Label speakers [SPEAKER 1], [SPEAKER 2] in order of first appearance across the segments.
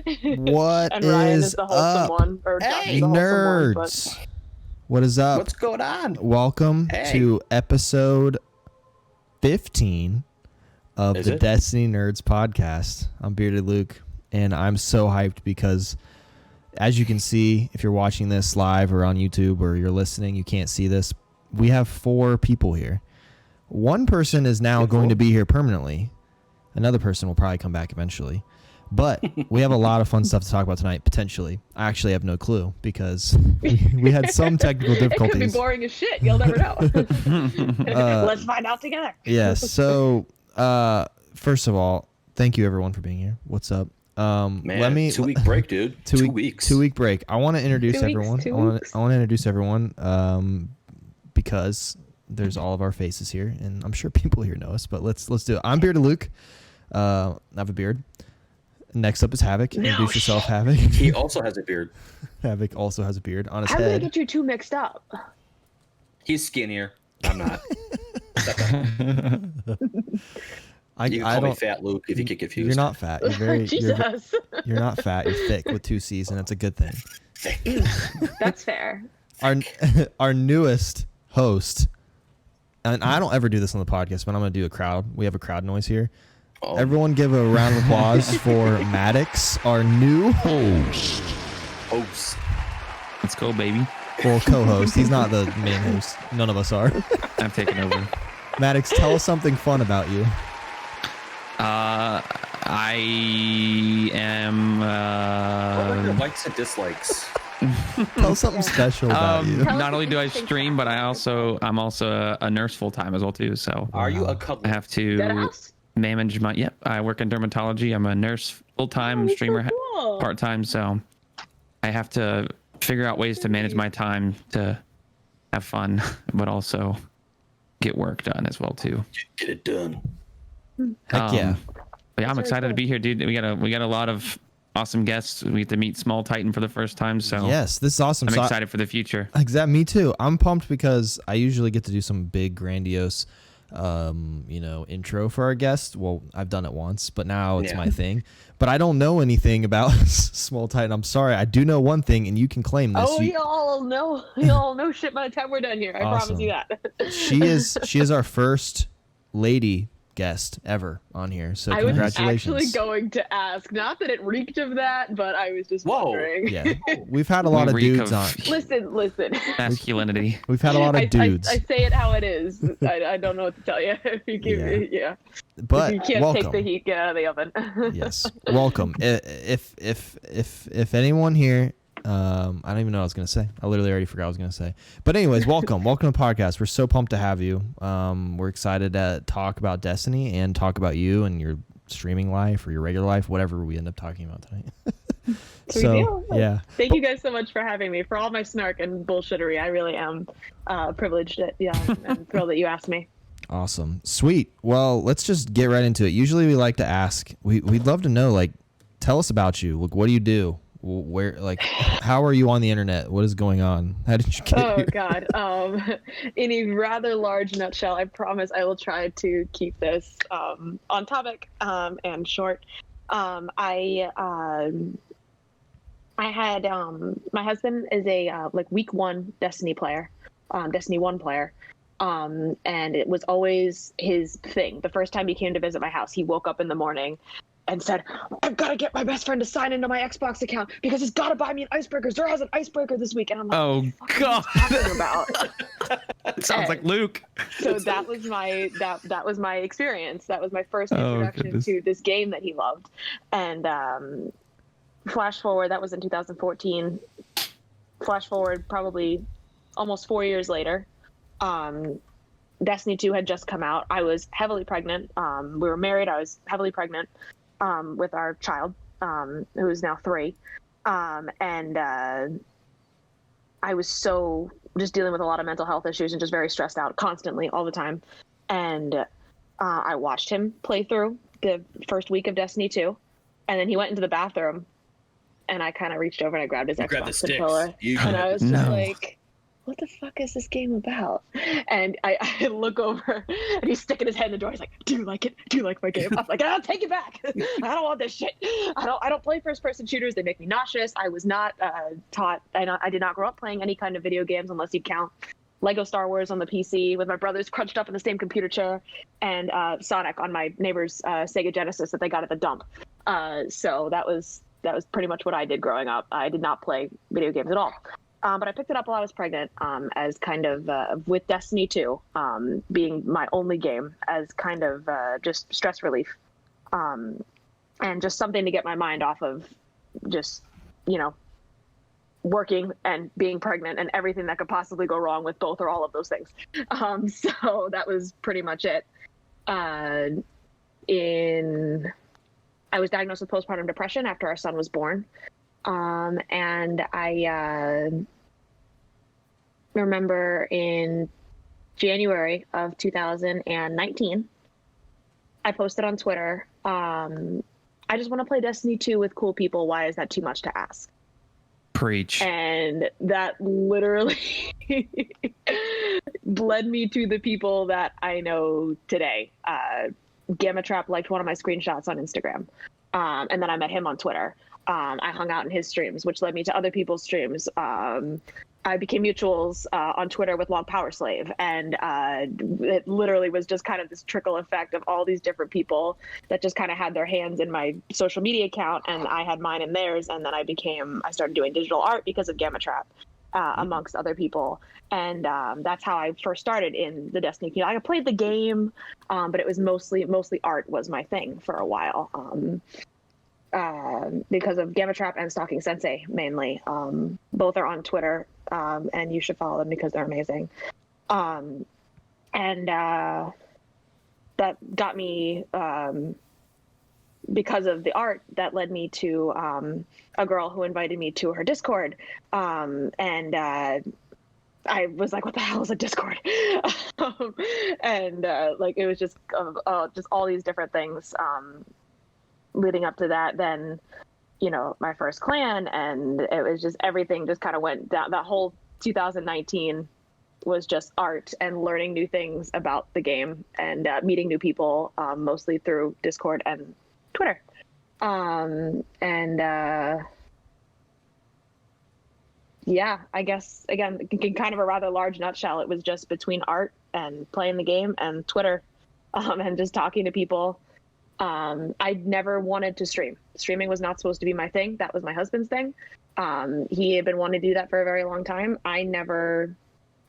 [SPEAKER 1] What
[SPEAKER 2] and Ryan
[SPEAKER 1] is
[SPEAKER 2] is the wholesome
[SPEAKER 1] up,
[SPEAKER 2] one, or Josh is the
[SPEAKER 1] nerds?
[SPEAKER 2] wholesome one,
[SPEAKER 1] What is up?
[SPEAKER 3] What's going on?
[SPEAKER 1] Welcome to episode 15 of the Destiny Nerds podcast. I'm Bearded Luke, and I'm so hyped because, as you can see, if you're watching this live or on YouTube or you're listening, you can't see this. We have 4 people here. One person is now going to be here permanently. Another person will probably come back eventually. But we have a lot of fun stuff to talk about tonight, potentially. I actually have no clue because we had some technical difficulties.
[SPEAKER 2] It could be boring as shit. You'll never know. Let's find out together.
[SPEAKER 1] Yes. So, first of all, thank you everyone for being here. What's up?
[SPEAKER 3] Man,
[SPEAKER 1] let me
[SPEAKER 3] 2 week break, dude. 2 weeks.
[SPEAKER 1] 2 week break. I want to introduce
[SPEAKER 2] 2 weeks,
[SPEAKER 1] everyone.
[SPEAKER 2] 2
[SPEAKER 1] I want
[SPEAKER 2] weeks.
[SPEAKER 1] to introduce everyone because there's all of our faces here, and I'm sure people here know us. But let's do it. I'm Bearded Luke. I have a beard. Next up is Havoc. Introduce yourself, Havoc.
[SPEAKER 3] He also has a beard.
[SPEAKER 1] Havoc also has a beard on his
[SPEAKER 2] I'm
[SPEAKER 1] head.
[SPEAKER 2] gonna get you two mixed up.
[SPEAKER 3] He's skinnier. I'm not. You can call me Fat Luke if you get confused.
[SPEAKER 1] You're not fat. You're very.
[SPEAKER 2] Jesus.
[SPEAKER 1] You're not fat. You're thick with 2 C's, and that's a good thing.
[SPEAKER 2] That's fair.
[SPEAKER 1] Our newest host, and I don't ever do this on the podcast, but I'm gonna do a crowd. We have a crowd noise here.
[SPEAKER 3] Oh.
[SPEAKER 1] Everyone give a round of applause for Maddox, our new
[SPEAKER 3] Host.
[SPEAKER 4] Let's go, baby.
[SPEAKER 1] well, co-host. He's not the main host. None of us are.
[SPEAKER 4] I'm taking over.
[SPEAKER 1] Maddox, tell us something fun about you.
[SPEAKER 4] I am.
[SPEAKER 3] What are your likes and dislikes?
[SPEAKER 1] Tell us something special about you.
[SPEAKER 4] Not only do I stream, but I'm also a nurse full time as well too. So
[SPEAKER 3] Are you a couple?
[SPEAKER 4] I have to
[SPEAKER 2] Deadass?
[SPEAKER 4] manage my. Yep, I work in dermatology. I'm a nurse full time,
[SPEAKER 2] Oh,
[SPEAKER 4] streamer
[SPEAKER 2] so cool.
[SPEAKER 4] part time. So I have to figure out ways to manage my time to have fun, but also get work done as well too.
[SPEAKER 3] Get it done.
[SPEAKER 1] Heck yeah.
[SPEAKER 4] But yeah, I'm
[SPEAKER 2] That's
[SPEAKER 4] excited
[SPEAKER 2] very
[SPEAKER 4] to be here, dude. We got a lot of awesome guests. We get to meet smolTITAN for the first time, so
[SPEAKER 1] Yes, this is awesome.
[SPEAKER 4] I'm
[SPEAKER 1] So
[SPEAKER 4] excited for the future.
[SPEAKER 1] Exactly, me too. I'm pumped because I usually get to do some big, grandiose, intro for our guests. Well, I've done it once, but now it's my thing. But I don't know anything about smolTITAN. I'm sorry. I do know one thing, and you can claim this.
[SPEAKER 2] Oh, y'all know shit by the time we're done here. I
[SPEAKER 1] Awesome.
[SPEAKER 2] promise you that.
[SPEAKER 1] She is our first lady guest ever on here. So
[SPEAKER 2] I was
[SPEAKER 1] congratulations.
[SPEAKER 2] actually going to ask. Not that it reeked of that, but I was just wondering.
[SPEAKER 1] Yeah, we've had a lot of
[SPEAKER 4] We reek
[SPEAKER 1] dudes
[SPEAKER 4] of-
[SPEAKER 1] on.
[SPEAKER 2] Listen.
[SPEAKER 4] Masculinity.
[SPEAKER 1] We've had a lot of dudes.
[SPEAKER 2] I say it how it is. I don't know what to tell you. You give me,
[SPEAKER 1] but
[SPEAKER 2] if you can't
[SPEAKER 1] welcome.
[SPEAKER 2] take the heat, get out of the oven.
[SPEAKER 1] Yes, welcome. If anyone here, I don't even know what I was gonna say. I literally already forgot what I was gonna say. But anyways, welcome to the podcast. We're so pumped to have you. We're excited to talk about Destiny and talk about you and your streaming life or your regular life, whatever we end up talking about tonight.
[SPEAKER 2] Sweet deal. Thank you guys so much for having me. For all my snark and bullshittery, I really am privileged and thrilled that you asked me.
[SPEAKER 1] Awesome, sweet. Well, let's just get right into it. Usually, we like to ask. We'd love to know. Like, tell us about you. Like, what do you do? Where, like, how are you on the internet? What is going on? How did you get here?
[SPEAKER 2] God. In a rather large nutshell, I promise I will try to keep this on topic and short. I had my husband is a week 1 Destiny player, Destiny 1 player. And it was always his thing. The first time he came to visit my house, he woke up in the morning and said, I've got to get my best friend to sign into my Xbox account because he's got to buy me an icebreaker. Zora has an icebreaker this week. And I'm like,
[SPEAKER 4] Oh God!
[SPEAKER 2] what are you talking about?
[SPEAKER 4] It sounds like Luke.
[SPEAKER 2] So that was my that was my experience. That was my first introduction
[SPEAKER 4] goodness.
[SPEAKER 2] to this game that he loved. And flash forward, that was in 2014. Flash forward probably almost 4 years later. Destiny 2 had just come out. I was heavily pregnant. We were married. I was heavily pregnant with our child, who is now 3. And I was so just dealing with a lot of mental health issues and just very stressed out constantly all the time. And I watched him play through the first week of Destiny 2. And then he went into the bathroom and I kind of reached over and I grabbed his Xbox controller. And I was just like, what the fuck is this game about? And I look over and he's sticking his head in the door. He's like, do you like it? Do you like my game? I'm like, I'll take it back. I don't want this shit. I don't play first person shooters. They make me nauseous. I was not taught, I did not grow up playing any kind of video games unless you count Lego Star Wars on the PC with my brothers crunched up in the same computer chair, and Sonic on my neighbor's Sega Genesis that they got at the dump. So that was pretty much what I did growing up. I did not play video games at all. But I picked it up while I was pregnant, as kind of with Destiny 2 being my only game, as kind of just stress relief, and just something to get my mind off of just, working and being pregnant and everything that could possibly go wrong with both or all of those things. So that was pretty much it. I was diagnosed with postpartum depression after our son was born. And I remember in January of 2019, I posted on Twitter, I just want to play Destiny 2 with cool people. Why is that too much to ask?
[SPEAKER 4] Preach.
[SPEAKER 2] And that literally led me to the people that I know today. Gamma Trap liked one of my screenshots on Instagram. And then I met him on Twitter. I hung out in his streams, which led me to other people's streams. I became mutuals on Twitter with Long Power Slave, and it literally was just kind of this trickle effect of all these different people that just kind of had their hands in my social media account, and I had mine in theirs, and then I started doing digital art because of Gamma Trap, amongst other people, and that's how I first started in the Destiny community. I played the game, but it was mostly art was my thing for a while. Because of Gamma Trap and Stalking Sensei mainly. Both are on Twitter, and you should follow them because they're amazing. And that got me, because of the art, that led me to a girl who invited me to her Discord. And I was like, what the hell is a Discord? And it was just all these different things. Leading up to that, then, my first clan, and it was just everything just kind of went down. That whole 2019 was just art and learning new things about the game and meeting new people, mostly through Discord and Twitter. Yeah, I guess, again, in kind of a rather large nutshell, it was just between art and playing the game and Twitter, and just talking to people. I never wanted to stream. Streaming was not supposed to be my thing. That was my husband's thing. He had been wanting to do that for a very long time. I never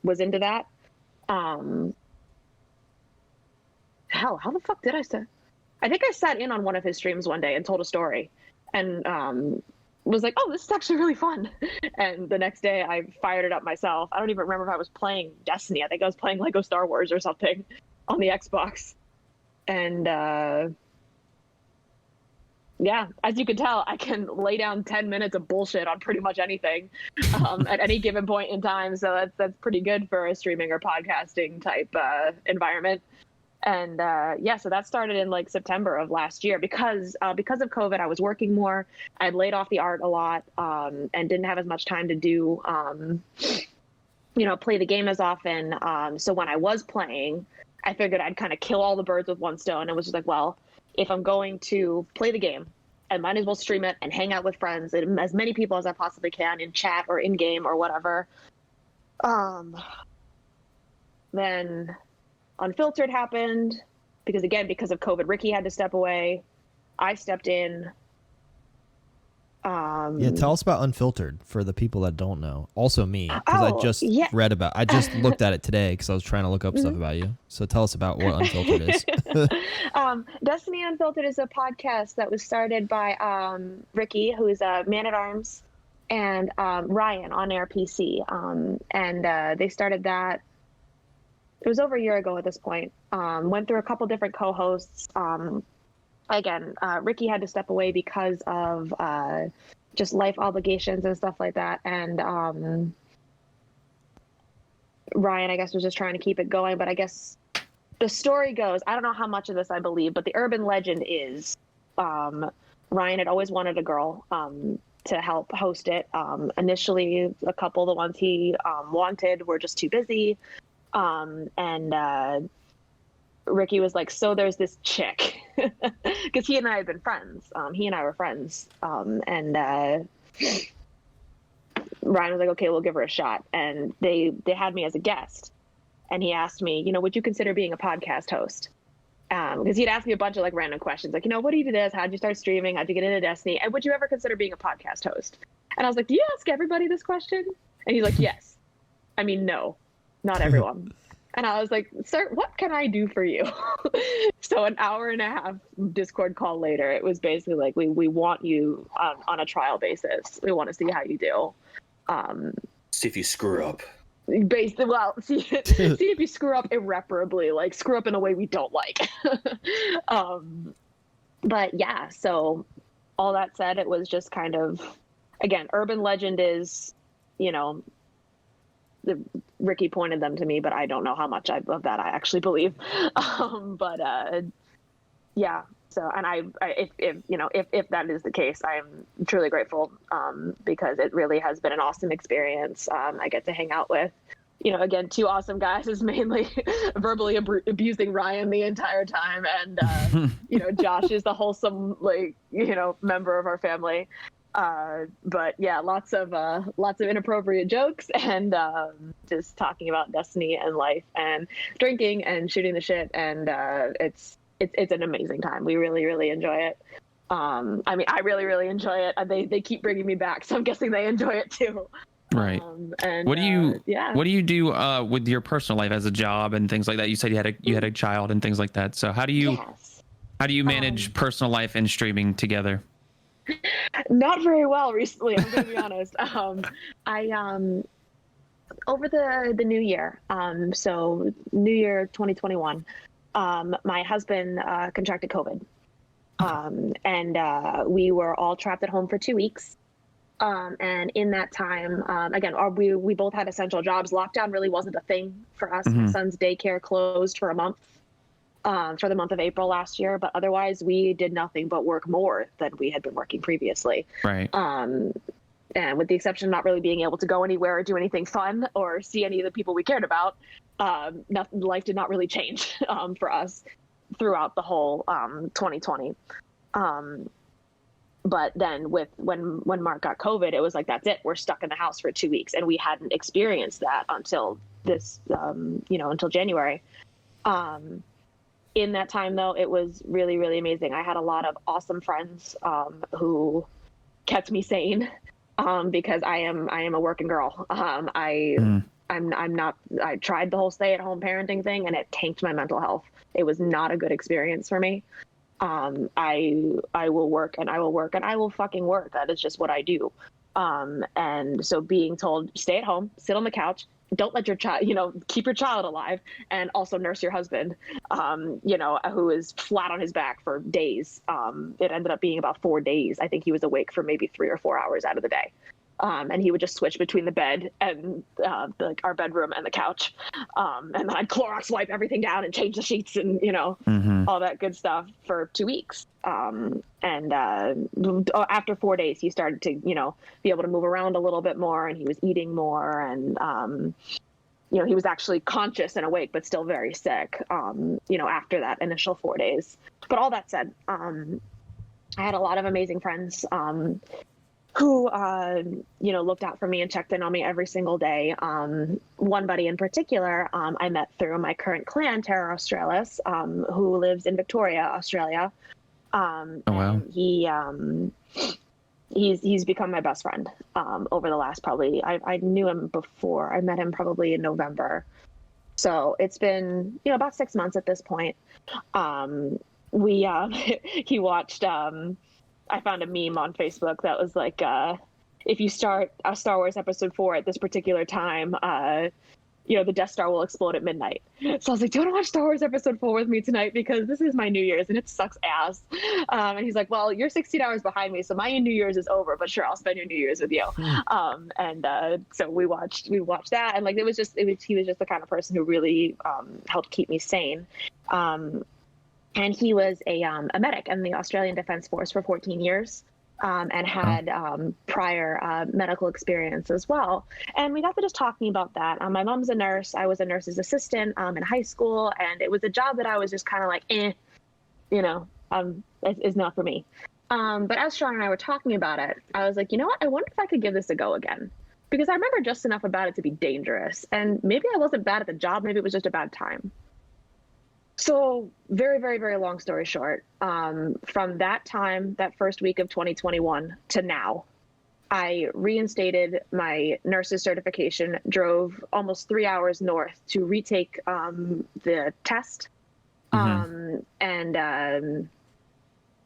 [SPEAKER 2] was into that. Hell, how the fuck did I say? I think I sat in on one of his streams one day and told a story, and was like, oh, this is actually really fun. And the next day I fired it up myself. I don't even remember if I was playing Destiny. I think I was playing Lego Star Wars or something on the Xbox. And yeah, as you can tell, I can lay down 10 minutes of bullshit on pretty much anything at any given point in time. So that's pretty good for a streaming or podcasting type environment. And so that started in September of last year because of COVID. I was working more. I'd laid off the art a lot, and didn't have as much time to do, play the game as often. So when I was playing, I figured I'd kind of kill all the birds with one stone, and was just like, well, if I'm going to play the game, I might as well stream it and hang out with friends and as many people as I possibly can in chat or in game or whatever. Then Unfiltered happened because of COVID, Ricky had to step away. I stepped in.
[SPEAKER 1] Tell us about Unfiltered for the people that don't know. Also me, because I just looked at it today because I was trying to look up stuff about you. So tell us about what Unfiltered is.
[SPEAKER 2] Destiny Unfiltered is a podcast that was started by Ricky, who is a Man-at-Arms, and Ryan on Air PC. And they started that. It was over a year ago at this point. Went through a couple different co-hosts. Again, Ricky had to step away because of just life obligations and stuff like that. And Ryan, I guess, was just trying to keep it going. But I guess the story goes, I don't know how much of this I believe, but the urban legend is Ryan had always wanted a girl. to help host it. Initially, a couple of the ones he wanted were just too busy. And Ricky was like, so there's this chick, because he and I had been friends. He and I were friends. And Ryan was like, okay, we'll give her a shot. And they had me as a guest. And he asked me, you know, would you consider being a podcast host? Because he'd asked me a bunch of like random questions, like, you know, what do you do this? How'd you start streaming? How'd you get into Destiny? And would you ever consider being a podcast host? And I was like, do you ask everybody this question? And he's like, yes. I mean, no, not everyone. And I was like, sir, what can I do for you? So an hour and a half Discord call later, it was basically like, we want you on a trial basis. We want to see how you do.
[SPEAKER 3] See if you screw up.
[SPEAKER 2] Basically, well, see if you screw up irreparably, like screw up in a way we don't like. But yeah, so all that said, it was just kind of, again, urban legend is, you know, Ricky pointed them to me, but I don't know how much of that I actually believe. Yeah. So, and if that is the case, I'm truly grateful, because it really has been an awesome experience. I get to hang out with, you know, again, two awesome guys, is mainly verbally abusing Ryan the entire time. And, you know, Josh is the wholesome, like, you know, member of our family. But yeah, lots of inappropriate jokes and, just talking about Destiny and life and drinking and shooting the shit. And, it's an amazing time. We really, really enjoy it. I mean, I really, really enjoy it. They keep bringing me back, so I'm guessing they enjoy it too.
[SPEAKER 4] Right.
[SPEAKER 2] And
[SPEAKER 4] what do you do with your personal life as a job and things like that? You said you had a child and things like that. So how do you manage personal life and streaming together?
[SPEAKER 2] Not very well recently, I'm gonna be honest. I over the new year, so New Year 2021, my husband contracted COVID, and we were all trapped at home for 2 weeks. And in that time, again, we both had essential jobs. Lockdown really wasn't a thing for us.
[SPEAKER 4] Mm-hmm.
[SPEAKER 2] My son's daycare closed for a month, for the month of April last year, but otherwise we did nothing but work more than we had been working previously.
[SPEAKER 4] Right.
[SPEAKER 2] And with the exception of not really being able to go anywhere or do anything fun or see any of the people we cared about, life did not really change for us throughout the whole 2020. But then when Mark got COVID, it was like, that's it. We're stuck in the house for 2 weeks. And we hadn't experienced that until this, until January. In that time, though, it was really, really amazing. I had a lot of awesome friends who kept me sane, because I am a working girl. I tried the whole stay-at-home parenting thing, and it tanked my mental health. It was not a good experience for me. I will work and I will work and I will fucking work. That is just what I do. And so being told, stay at home, sit on the couch, don't let your child, keep your child alive, and also nurse your husband, who is flat on his back for days. It ended up being about 4 days. I think he was awake for maybe 3 or 4 hours out of the day. And he would just switch between the bed and our bedroom and the couch. And then I'd Clorox wipe everything down and change the sheets and, all that good stuff for 2 weeks. And after 4 days, he started to, be able to move around a little bit more, and he was eating more. And, he was actually conscious and awake, but still very sick, after that initial 4 days. But all that said, I had a lot of amazing friends who, looked out for me and checked in on me every single day. One buddy in particular, I met through my current clan, Terra Australis, who lives in Victoria, Australia.
[SPEAKER 4] Oh, wow.
[SPEAKER 2] He's become my best friend over the last I knew him before. I met him probably in November. So it's been, about 6 months at this point. He watched, I found a meme on Facebook that was like, if you start a Star Wars Episode 4 at this particular time, the Death Star will explode at midnight. So I was like, do you want to watch Star Wars Episode 4 with me tonight? Because this is my New Year's and it sucks ass. And he's like, well, you're 16 hours behind me, so my New Year's is over, but sure, I'll spend your New Year's with you. So we watched that, and he was just the kind of person who really helped keep me sane. And he was a medic in the Australian Defence Force for 14 years. and had prior medical experience as well. And we got to just talking about that. My mom's a nurse. I was a nurse's assistant in high school, and it was a job that I was just kind of like, it's not for me. But as Sean and I were talking about it, I was like, you know what? I wonder if I could give this a go again. Because I remember just enough about it to be dangerous. And maybe I wasn't bad at the job. Maybe it was just a bad time. So very, very, very long story short, from that time, that first week of 2021 to now, I reinstated my nurse's certification, drove almost 3 hours north to retake the test, and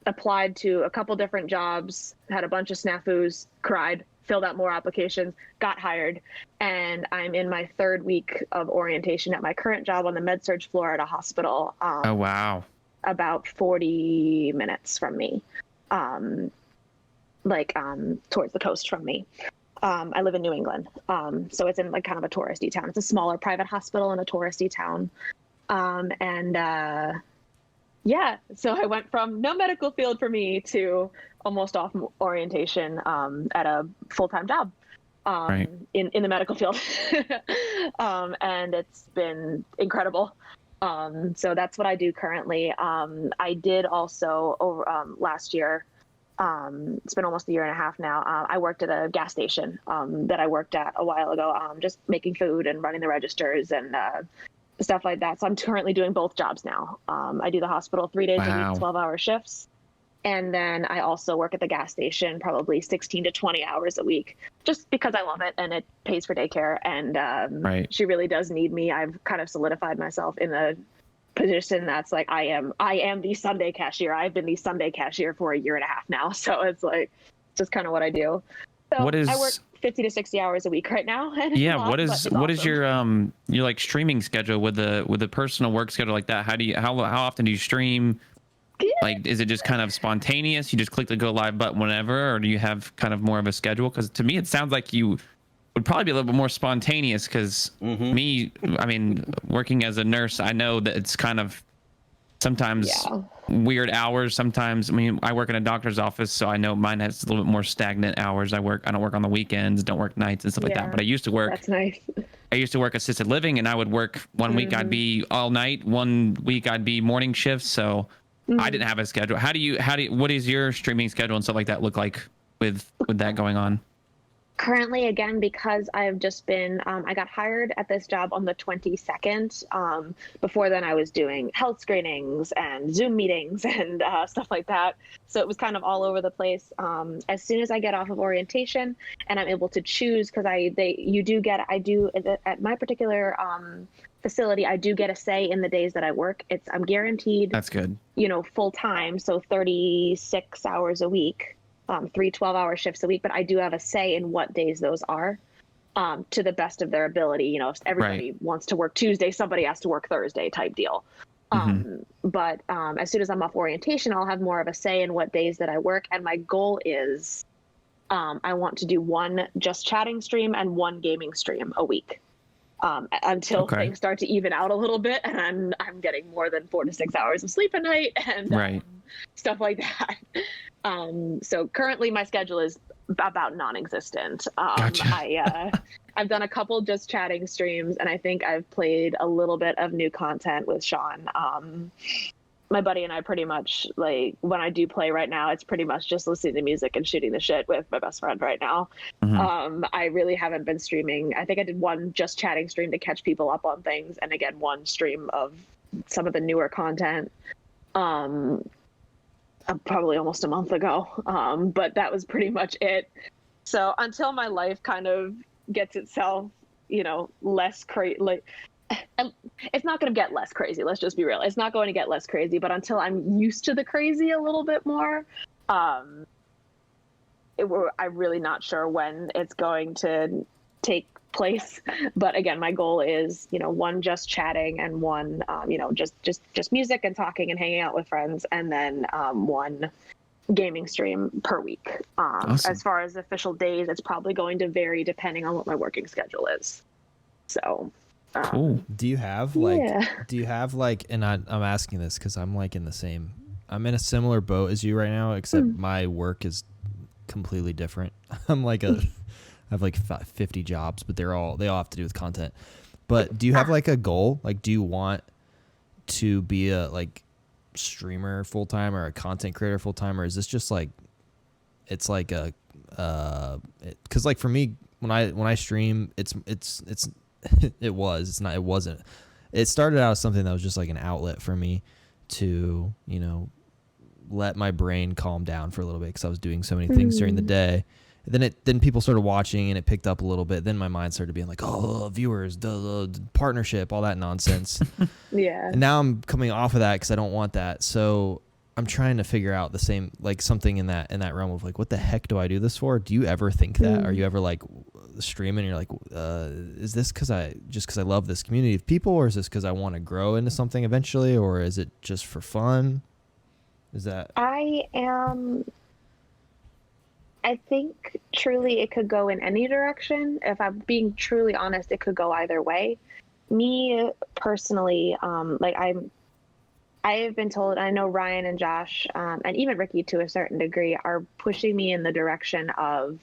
[SPEAKER 2] applied to a couple different jobs, had a bunch of snafus, cried, filled out more applications, got hired, and I'm in my third week of orientation at my current job on the med-surg floor at a hospital.
[SPEAKER 4] Oh, wow.
[SPEAKER 2] About 40 minutes from me, towards the coast from me. I live in New England, so it's in like kind of a touristy town. It's a smaller private hospital in a touristy town. So I went from no medical field for me to almost off orientation at a full-time job in the medical field. And it's been incredible. So that's what I do currently. I did also last year, it's been almost a year and a half now. I worked at a gas station that I worked at a while ago, just making food and running the registers and stuff like that. So I'm currently doing both jobs now. I do the hospital 3 days a week, 12-hour shifts. And then I also work at the gas station probably 16 to 20 hours a week, just because I love it and it pays for daycare. And she really does need me. I've kind of solidified myself in a position that's like, I am the Sunday cashier. I've been the Sunday cashier for a year and a half now. So it's like, just kind of what I do. So I work 50 to 60 hours a week right now.
[SPEAKER 4] Yeah. What is your like streaming schedule with the personal work schedule like that? How often do you stream? Like, is it just kind of spontaneous? You just click the go live button whenever, or do you have kind of more of a schedule? Because to me, it sounds like you would probably be a little bit more spontaneous. Because working as a nurse, I know that it's kind of sometimes weird hours. Sometimes, I work in a doctor's office, so I know mine has a little bit more stagnant hours. I don't work on the weekends, don't work nights and stuff like that. But I used to work. That's nice. I used to work assisted living, and I would work one week I'd be all night, one week I'd be morning shifts. So I didn't have a schedule. What is your streaming schedule and stuff like that look like with that going on?
[SPEAKER 2] Currently, again, because I've just been, I got hired at this job on the 22nd. Before then, I was doing health screenings and Zoom meetings and stuff like that. So it was kind of all over the place. As soon as I get off of orientation and I'm able to choose, because I do at my particular facility, I do get a say in the days that I work. I'm guaranteed.
[SPEAKER 4] That's good.
[SPEAKER 2] Full time, so 36 hours a week. 3 12-hour shifts a week, but I do have a say in what days those are, to the best of their ability. If everybody wants to work Tuesday, somebody has to work Thursday type deal. But as soon as I'm off orientation, I'll have more of a say in what days that I work. And my goal is I want to do one just chatting stream and one gaming stream a week. Until things start to even out a little bit, and I'm getting more than 4 to 6 hours of sleep a night and stuff like that. So currently my schedule is about non-existent. Gotcha. I've done a couple just chatting streams, and I think I've played a little bit of new content with Sean. My buddy and I pretty much, like, when I do play right now, it's pretty much just listening to music and shooting the shit with my best friend right now. I really haven't been streaming. I think I did one just chatting stream to catch people up on things, and again, one stream of some of the newer content probably almost a month ago. But that was pretty much it. So until my life kind of gets itself, less crazy, it's not going to get less crazy. Let's just be real. It's not going to get less crazy, but until I'm used to the crazy a little bit more, I'm really not sure when it's going to take place. But again, my goal is, one just chatting and one, just music and talking and hanging out with friends, and then one gaming stream per week. Awesome. As far as official days, it's probably going to vary depending on what my working schedule is. So.
[SPEAKER 4] Cool.
[SPEAKER 1] Do you have like, and I'm asking this because I'm like I'm in a similar boat as you right now, except my work is completely different. I'm like I have like 50 jobs, but they all have to do with content. But do you have like a goal? Like, do you want to be a like streamer full time or a content creator full time, or is this just like it's like a because like for me when I stream it wasn't. It started out as something that was just like an outlet for me to, you know, let my brain calm down for a little bit because I was doing so many things during the day. Then people started watching and it picked up a little bit. Then my mind started being like, oh, viewers, the partnership, all that nonsense.
[SPEAKER 2] Yeah.
[SPEAKER 1] And now I'm coming off of that because I don't want that. So I'm trying to figure out the same, like something in that realm of like, what the heck do I do this for? Do you ever think that? Are you ever like streaming and you're like, is this because I love this community of people, or is this because I want to grow into something eventually, or is it just for fun? Is that?
[SPEAKER 2] I think truly it could go in any direction. If I'm being truly honest, it could go either way. Me personally, I have been told, I know Ryan and Josh, and even Ricky to a certain degree, are pushing me in the direction of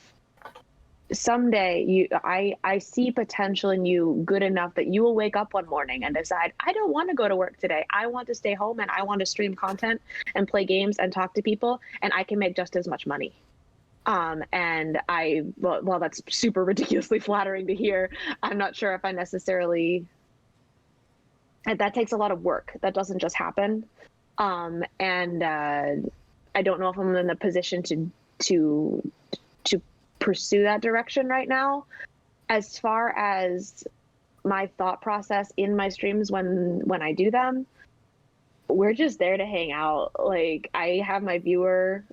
[SPEAKER 2] someday I see potential in you good enough that you will wake up one morning and decide, I don't want to go to work today. I want to stay home and I want to stream content and play games and talk to people, and I can make just as much money. And well, that's super ridiculously flattering to hear. I'm not sure if I necessarily, that takes a lot of work. That doesn't just happen. And I don't know if I'm in a position to pursue that direction right now. As far as my thought process in my streams when I do them, we're just there to hang out. Like, I have my viewer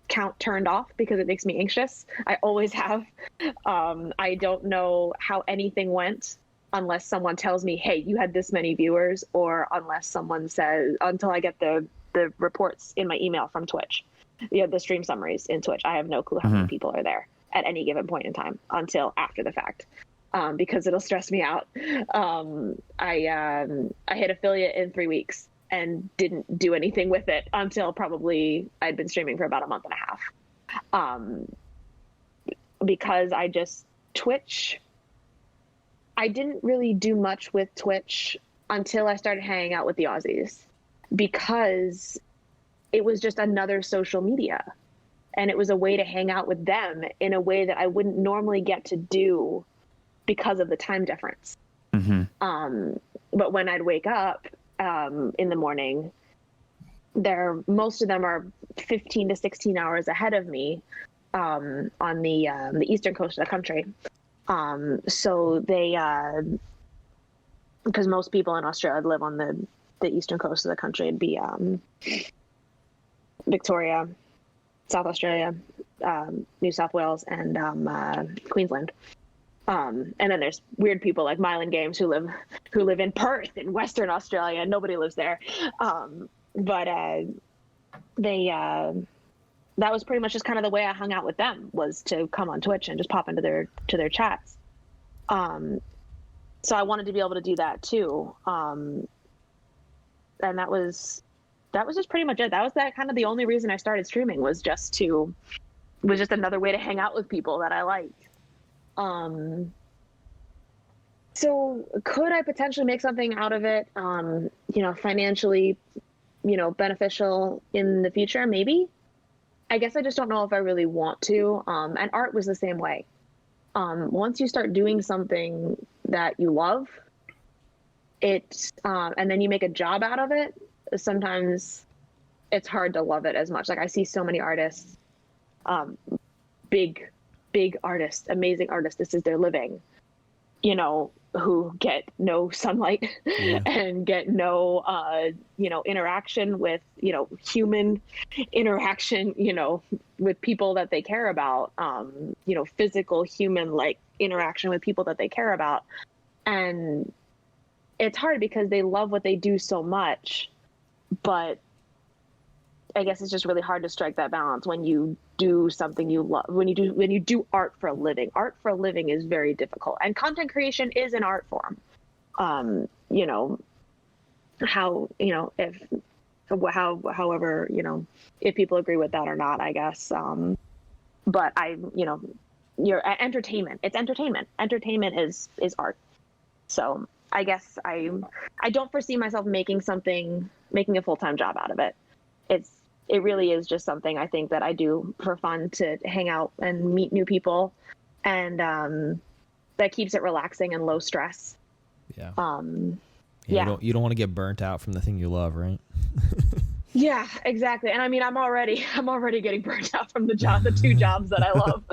[SPEAKER 2] count turned off because it makes me anxious. I always have. I don't know how anything went unless someone tells me, hey, you had this many viewers, or unless someone says, until I get the reports in my email from Twitch, the stream summaries in Twitch. I have no clue how many people are there at any given point in time until after the fact, because it'll stress me out. I hit affiliate in 3 weeks and didn't do anything with it until probably I'd been streaming for about a month and a half. Because Twitch, I didn't really do much with Twitch until I started hanging out with the Aussies, because it was just another social media, and it was a way to hang out with them in a way that I wouldn't normally get to do because of the time difference. But when I'd wake up in the morning, most of them are 15 to 16 hours ahead of me on the eastern coast of the country. So they, because most people in Australia live on the eastern coast of the country. It'd be Victoria, South Australia, New South Wales, and Queensland. And then there's weird people like Mylan Games who live in Perth in Western Australia, and nobody lives there. But that was pretty much just kind of the way I hung out with them, was to come on Twitch and just pop into their chats. So I wanted to be able to do that too. And that was just pretty much it. That was kind of the only reason I started streaming, was just another way to hang out with people that I liked. So could I potentially make something out of it, financially, beneficial in the future? Maybe. I guess I just don't know if I really want to. And art was the same way. Once you start doing something that you love, and then you make a job out of it, sometimes it's hard to love it as much. Like, I see so many artists, big artists, amazing artists, this is their living, who get no sunlight and get no, interaction with, human interaction, with people that they care about, physical human like interaction with people that they care about. And it's hard because they love what they do so much, but I guess it's just really hard to strike that balance when you do something you love. When you do art for a living. Art for a living is very difficult, and content creation is an art form. If however, if people agree with that or not, I guess. But your entertainment. It's entertainment. Entertainment is art. So I guess I don't foresee myself making a full-time job out of it. It really is just something I think that I do for fun, to hang out and meet new people, and that keeps it relaxing and low stress.
[SPEAKER 1] Yeah.
[SPEAKER 2] Yeah.
[SPEAKER 1] You don't want to get burnt out from the thing you love, right?
[SPEAKER 2] Yeah, exactly. And I mean, I'm already getting burnt out from the two jobs that I love.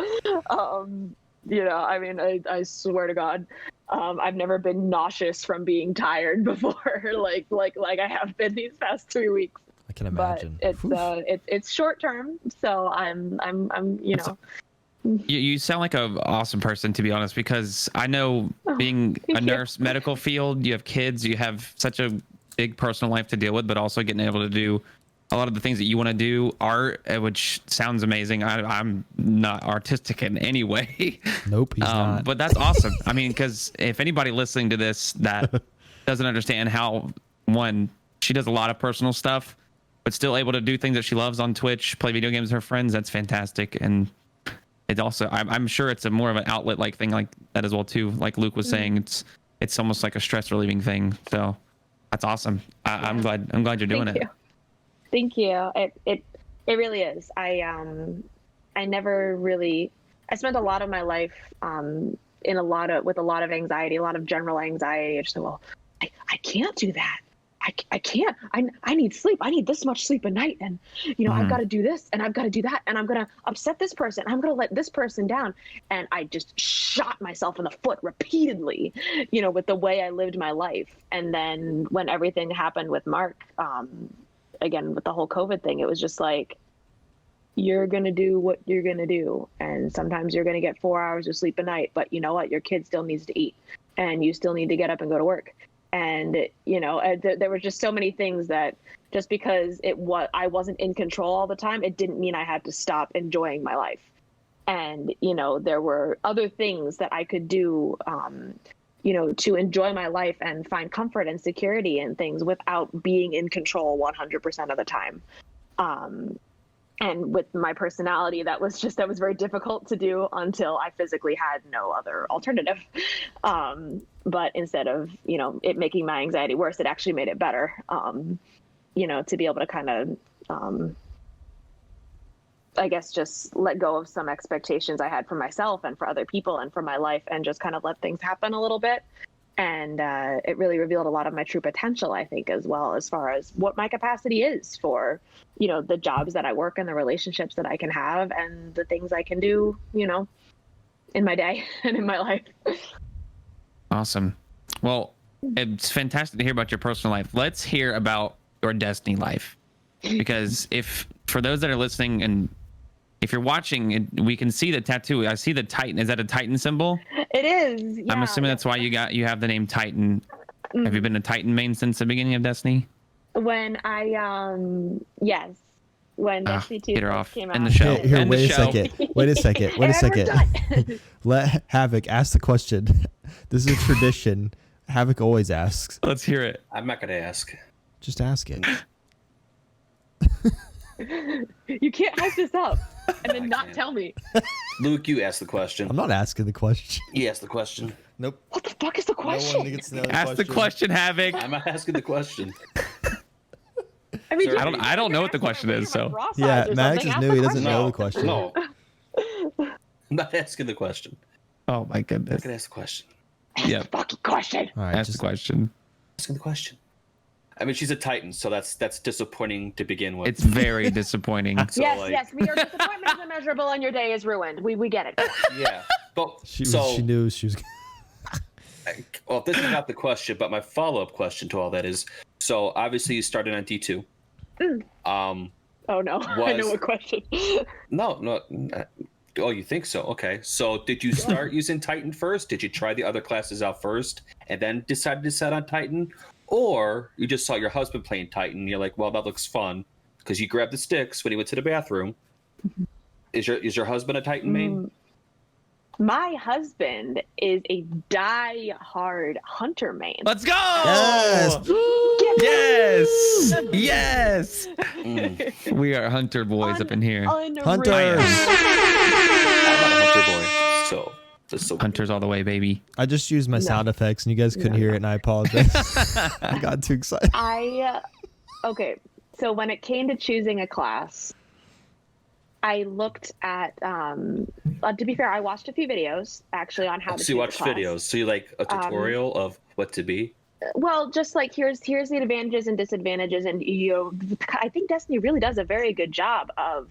[SPEAKER 2] I mean, I swear to God, I've never been nauseous from being tired before, like I have been these past 3 weeks.
[SPEAKER 1] I can imagine.
[SPEAKER 2] But it's short term, so I'm
[SPEAKER 4] You sound like an awesome person, to be honest, because I know being a nurse, medical field, you have kids, you have such a big personal life to deal with, but also getting able to do a lot of the things that you want to do, art, which sounds amazing. I'm not artistic in any way.
[SPEAKER 1] Nope, he's not.
[SPEAKER 4] But that's awesome. I mean, because if anybody listening to this that doesn't understand how, one, she does a lot of personal stuff, but still able to do things that she loves on Twitch, play video games with her friends, that's fantastic. And it also, I'm sure it's a more of an outlet like thing like that as well too. Like Luke was saying, it's almost like a stress relieving thing. So that's awesome. I'm glad you're doing it.
[SPEAKER 2] Thank you. It really is. I spent a lot of my life with a lot of anxiety, a lot of general anxiety. I just said, well, I can't do that. I can't. I need sleep. I need this much sleep a night, and I've got to do this, and I've got to do that, and I'm gonna upset this person. I'm gonna let this person down, and I just shot myself in the foot repeatedly, with the way I lived my life. And then when everything happened with Mark, again with the whole COVID thing, it was just like, you're gonna do what you're gonna do, and sometimes you're gonna get 4 hours of sleep a night, but you know what? Your kid still needs to eat, and you still need to get up and go to work. And there were just so many things that, just because I wasn't in control all the time, it didn't mean I had to stop enjoying my life. And there were other things that I could do, to enjoy my life and find comfort and security in things without being in control 100% of the time. And with my personality, that was very difficult to do until I physically had no other alternative. But instead of, it making my anxiety worse, it actually made it better, to be able to kind of, I guess, just let go of some expectations I had for myself and for other people and for my life, and just kind of let things happen a little bit. And it really revealed a lot of my true potential, I think, as well, as far as what my capacity is for, the jobs that I work and the relationships that I can have and the things I can do, in my day and in my life.
[SPEAKER 4] Awesome. Well, it's fantastic to hear about your personal life. Let's hear about your Destiny life, because for those that are listening, and if you're watching, we can see the tattoo. I see the Titan. Is that a Titan symbol?
[SPEAKER 2] It is. Yeah.
[SPEAKER 4] I'm assuming that's why you have the name Titan. Have you been a Titan main since the beginning of Destiny?
[SPEAKER 2] When I yes, when Destiny 2 came out.
[SPEAKER 4] In the show.
[SPEAKER 1] Here, wait a second. Let Havoc ask the question. This is a tradition. Havoc always asks.
[SPEAKER 4] Let's hear it.
[SPEAKER 3] I'm not gonna ask.
[SPEAKER 1] Just ask it.
[SPEAKER 2] You can't hype this up and then not tell me.
[SPEAKER 3] Luke, you ask the question.
[SPEAKER 1] I'm not asking the question.
[SPEAKER 3] You ask the question.
[SPEAKER 1] Nope.
[SPEAKER 2] What the fuck is the question?
[SPEAKER 1] No one gets to know the
[SPEAKER 4] Ask the question, Havoc.
[SPEAKER 3] I'm not asking the question.
[SPEAKER 2] I mean,
[SPEAKER 3] Sir,
[SPEAKER 4] I don't know what the question is, so.
[SPEAKER 1] Yeah, Maddox is new. He doesn't know the question.
[SPEAKER 3] No. I'm not asking the question.
[SPEAKER 4] Oh my
[SPEAKER 3] I'm
[SPEAKER 4] goodness.
[SPEAKER 3] not gonna ask the question.
[SPEAKER 4] Yeah.
[SPEAKER 2] Fucking question.
[SPEAKER 1] All right,
[SPEAKER 4] Ask the question.
[SPEAKER 3] Asking the question. I mean, she's a Titan, so that's disappointing to begin with.
[SPEAKER 4] It's very disappointing.
[SPEAKER 3] So,
[SPEAKER 2] yes, your disappointment is immeasurable and your day is ruined. We get it.
[SPEAKER 3] Yeah, but
[SPEAKER 1] she knew she was.
[SPEAKER 3] Well, this is not the question, but my follow-up question to all that is: so obviously you started on D2.
[SPEAKER 2] Oh no, I know what question.
[SPEAKER 3] No. Oh, you think so? Okay. So did you start using Titan first? Did you try the other classes out first and then decided to set on Titan? Or you just saw your husband playing Titan and you're like, well, that looks fun, because you grabbed the sticks when he went to the bathroom. Is your husband a Titan main?
[SPEAKER 2] My husband is a die-hard hunter main.
[SPEAKER 4] Let's go!
[SPEAKER 1] Yes.
[SPEAKER 4] Yes! Yes!
[SPEAKER 3] Mm.
[SPEAKER 4] We are hunter boys up in here.
[SPEAKER 1] Hunters.
[SPEAKER 3] I'm not a hunter boy, so just so
[SPEAKER 4] Hunters all the way, baby.
[SPEAKER 1] I just used my sound effects and you guys couldn't hear it, and I apologize. I got too excited.
[SPEAKER 2] Okay, so when it came to choosing a class, I looked at, to be fair, I watched a few videos actually on how to choose
[SPEAKER 3] So you watch
[SPEAKER 2] a class.
[SPEAKER 3] videos. So you like a tutorial of what to be?
[SPEAKER 2] Well, just like here's the advantages and disadvantages, and I think Destiny really does a very good job of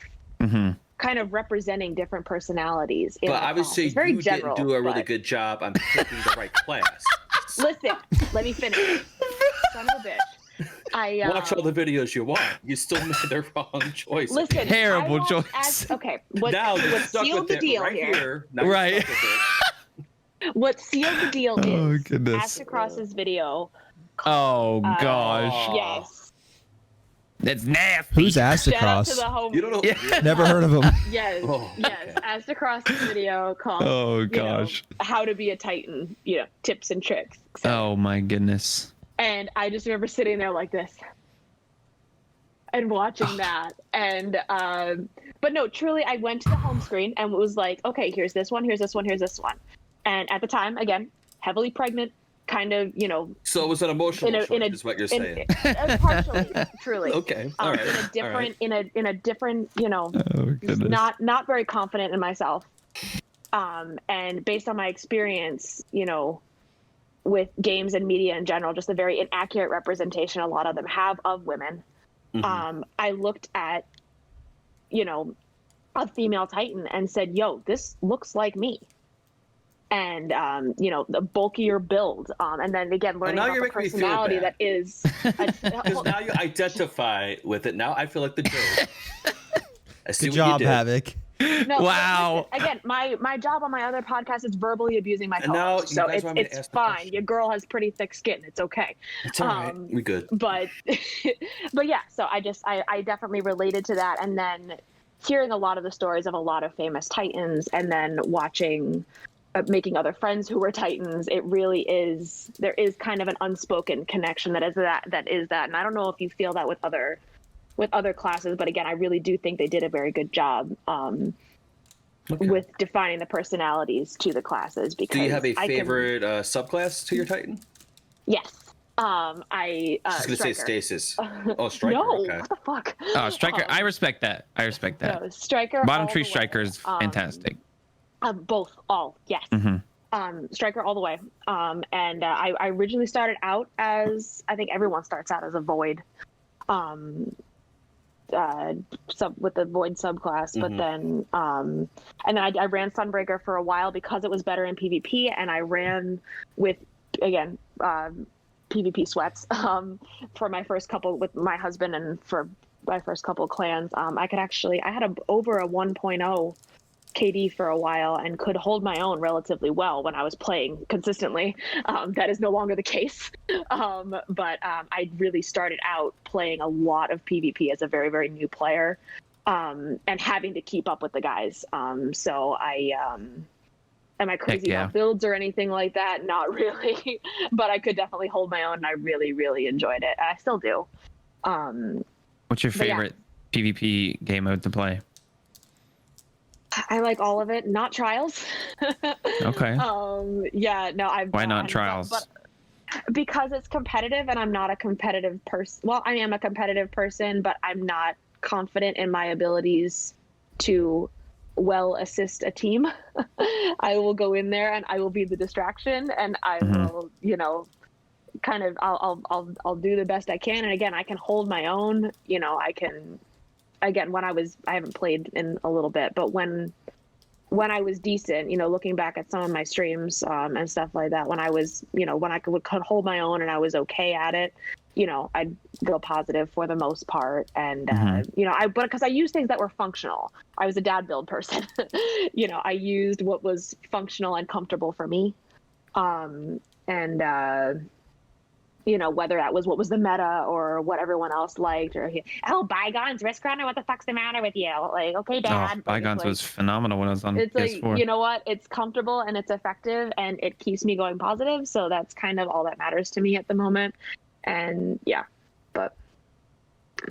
[SPEAKER 2] kind of representing different personalities.
[SPEAKER 3] But I would say
[SPEAKER 2] very
[SPEAKER 3] you
[SPEAKER 2] general,
[SPEAKER 3] didn't do a really
[SPEAKER 2] but-
[SPEAKER 3] good job on picking the right class.
[SPEAKER 2] Listen, let me finish. Son of a bitch.
[SPEAKER 3] Watch all the videos you want. You still made the wrong choice.
[SPEAKER 2] Listen,
[SPEAKER 4] Terrible
[SPEAKER 2] I won't
[SPEAKER 4] choice.
[SPEAKER 2] What
[SPEAKER 3] Now you're stuck
[SPEAKER 2] sealed
[SPEAKER 3] with
[SPEAKER 2] the
[SPEAKER 3] it
[SPEAKER 2] deal
[SPEAKER 3] right here. Now you're
[SPEAKER 4] Right.
[SPEAKER 3] stuck with it.
[SPEAKER 2] What sealed the deal
[SPEAKER 4] Oh,
[SPEAKER 2] is
[SPEAKER 4] goodness.
[SPEAKER 2] Astacross's video.
[SPEAKER 4] Oh, gosh.
[SPEAKER 2] Yes.
[SPEAKER 4] That's nasty.
[SPEAKER 1] Who's asked
[SPEAKER 2] Shout out to
[SPEAKER 1] across?
[SPEAKER 2] the home.
[SPEAKER 3] You don't know.
[SPEAKER 4] Yeah.
[SPEAKER 1] Never heard of him.
[SPEAKER 2] Yes.
[SPEAKER 3] Oh,
[SPEAKER 2] Yes.
[SPEAKER 3] okay.
[SPEAKER 2] Astacross's video called
[SPEAKER 4] Oh, gosh.
[SPEAKER 2] How to Be a Titan, tips and tricks.
[SPEAKER 4] Oh, my goodness.
[SPEAKER 2] And I just remember sitting there like this and watching that. And, but no, truly, I went to the home screen and was like, okay, here's this one, here's this one, here's this one. And at the time, again, heavily pregnant, kind of,
[SPEAKER 3] So it was an emotional choice, is what you're saying.
[SPEAKER 2] partially, truly.
[SPEAKER 3] Okay. All right.
[SPEAKER 2] In a different, in a different,
[SPEAKER 4] Oh, goodness.
[SPEAKER 2] not very confident in myself. And based on my experience, with games and media in general, just a very inaccurate representation a lot of them have of women. I looked at, a female Titan and said, yo, this looks like me. And, the bulkier build. And then again, learning
[SPEAKER 3] now
[SPEAKER 2] about
[SPEAKER 3] you're
[SPEAKER 2] the
[SPEAKER 3] making me feel
[SPEAKER 2] personality
[SPEAKER 3] bad.
[SPEAKER 2] that is.
[SPEAKER 3] Because now you identify with it. Now I feel like the joke. I see
[SPEAKER 1] Good
[SPEAKER 3] what you
[SPEAKER 1] job,
[SPEAKER 3] did.
[SPEAKER 1] Havoc.
[SPEAKER 2] No,
[SPEAKER 4] Wow.
[SPEAKER 2] listen, again, my job on my other podcast is verbally abusing my
[SPEAKER 3] And now
[SPEAKER 2] co-host,
[SPEAKER 3] you
[SPEAKER 2] so
[SPEAKER 3] guys want me to
[SPEAKER 2] it's
[SPEAKER 3] ask the
[SPEAKER 2] fine.
[SPEAKER 3] question.
[SPEAKER 2] Your girl has pretty thick skin. It's okay.
[SPEAKER 3] It's all right. We good.
[SPEAKER 2] But but yeah, so I definitely related to that, and then hearing a lot of the stories of a lot of famous Titans, and then watching making other friends who were Titans, it really is, there is kind of an unspoken connection that is that, and I don't know if you feel that with other classes, but again, I really do think they did a very good job with defining the personalities to the classes. Because
[SPEAKER 3] Do you have a favorite subclass to your Titan?
[SPEAKER 2] Yes. I
[SPEAKER 3] I was gonna say
[SPEAKER 2] Striker.
[SPEAKER 3] Stasis. Oh, Striker.
[SPEAKER 2] No,
[SPEAKER 3] Okay.
[SPEAKER 2] what the fuck?
[SPEAKER 4] Oh, Striker. I respect that.
[SPEAKER 2] No, Striker.
[SPEAKER 4] Bottom
[SPEAKER 2] all
[SPEAKER 4] tree
[SPEAKER 2] the way.
[SPEAKER 4] Striker is fantastic.
[SPEAKER 2] All, yes. Striker all the way. And I originally started out as, I think everyone starts out as a Void, with the Void subclass, but then, and then I ran Sunbreaker for a while because it was better in PvP, and I ran with, again, PvP sweats, for my first couple with my husband, and for my first couple clans. I had over a 1.0 KD for a while and could hold my own relatively well when I was playing consistently. That is no longer the case. But I really started out playing a lot of PvP as a very, very new player, and having to keep up with the guys. So am I crazy about builds or anything like that? Not really, but I could definitely hold my own, and I really, really enjoyed it. I still do.
[SPEAKER 4] What's your favorite PvP game mode to play?
[SPEAKER 2] I like all of it, not Trials.
[SPEAKER 4] Okay.
[SPEAKER 2] Why
[SPEAKER 4] not Trials?
[SPEAKER 2] But because it's competitive, and I'm not a competitive person. Well, I am a competitive person, but I'm not confident in my abilities to well assist a team. I will go in there and I will be the distraction, and I will, kind of I'll do the best I can. And again, I can hold my own. I can. Again, I haven't played in a little bit, but when I was decent, looking back at some of my streams and stuff like that, when I was, when I could hold my own and I was okay at it, I'd go positive for the most part. And, but because I used things that were functional. I was a dad build person. I used what was functional and comfortable for me. whether that was what was the meta or what everyone else liked, or Bygones Risk Runner, what the fuck's the matter with you? Like, okay, Dad.
[SPEAKER 4] Bygones was phenomenal when I was on
[SPEAKER 2] it's
[SPEAKER 4] PS4.
[SPEAKER 2] like, you know what? It's comfortable and it's effective and it keeps me going positive. So that's kind of all that matters to me at the moment. And yeah, but.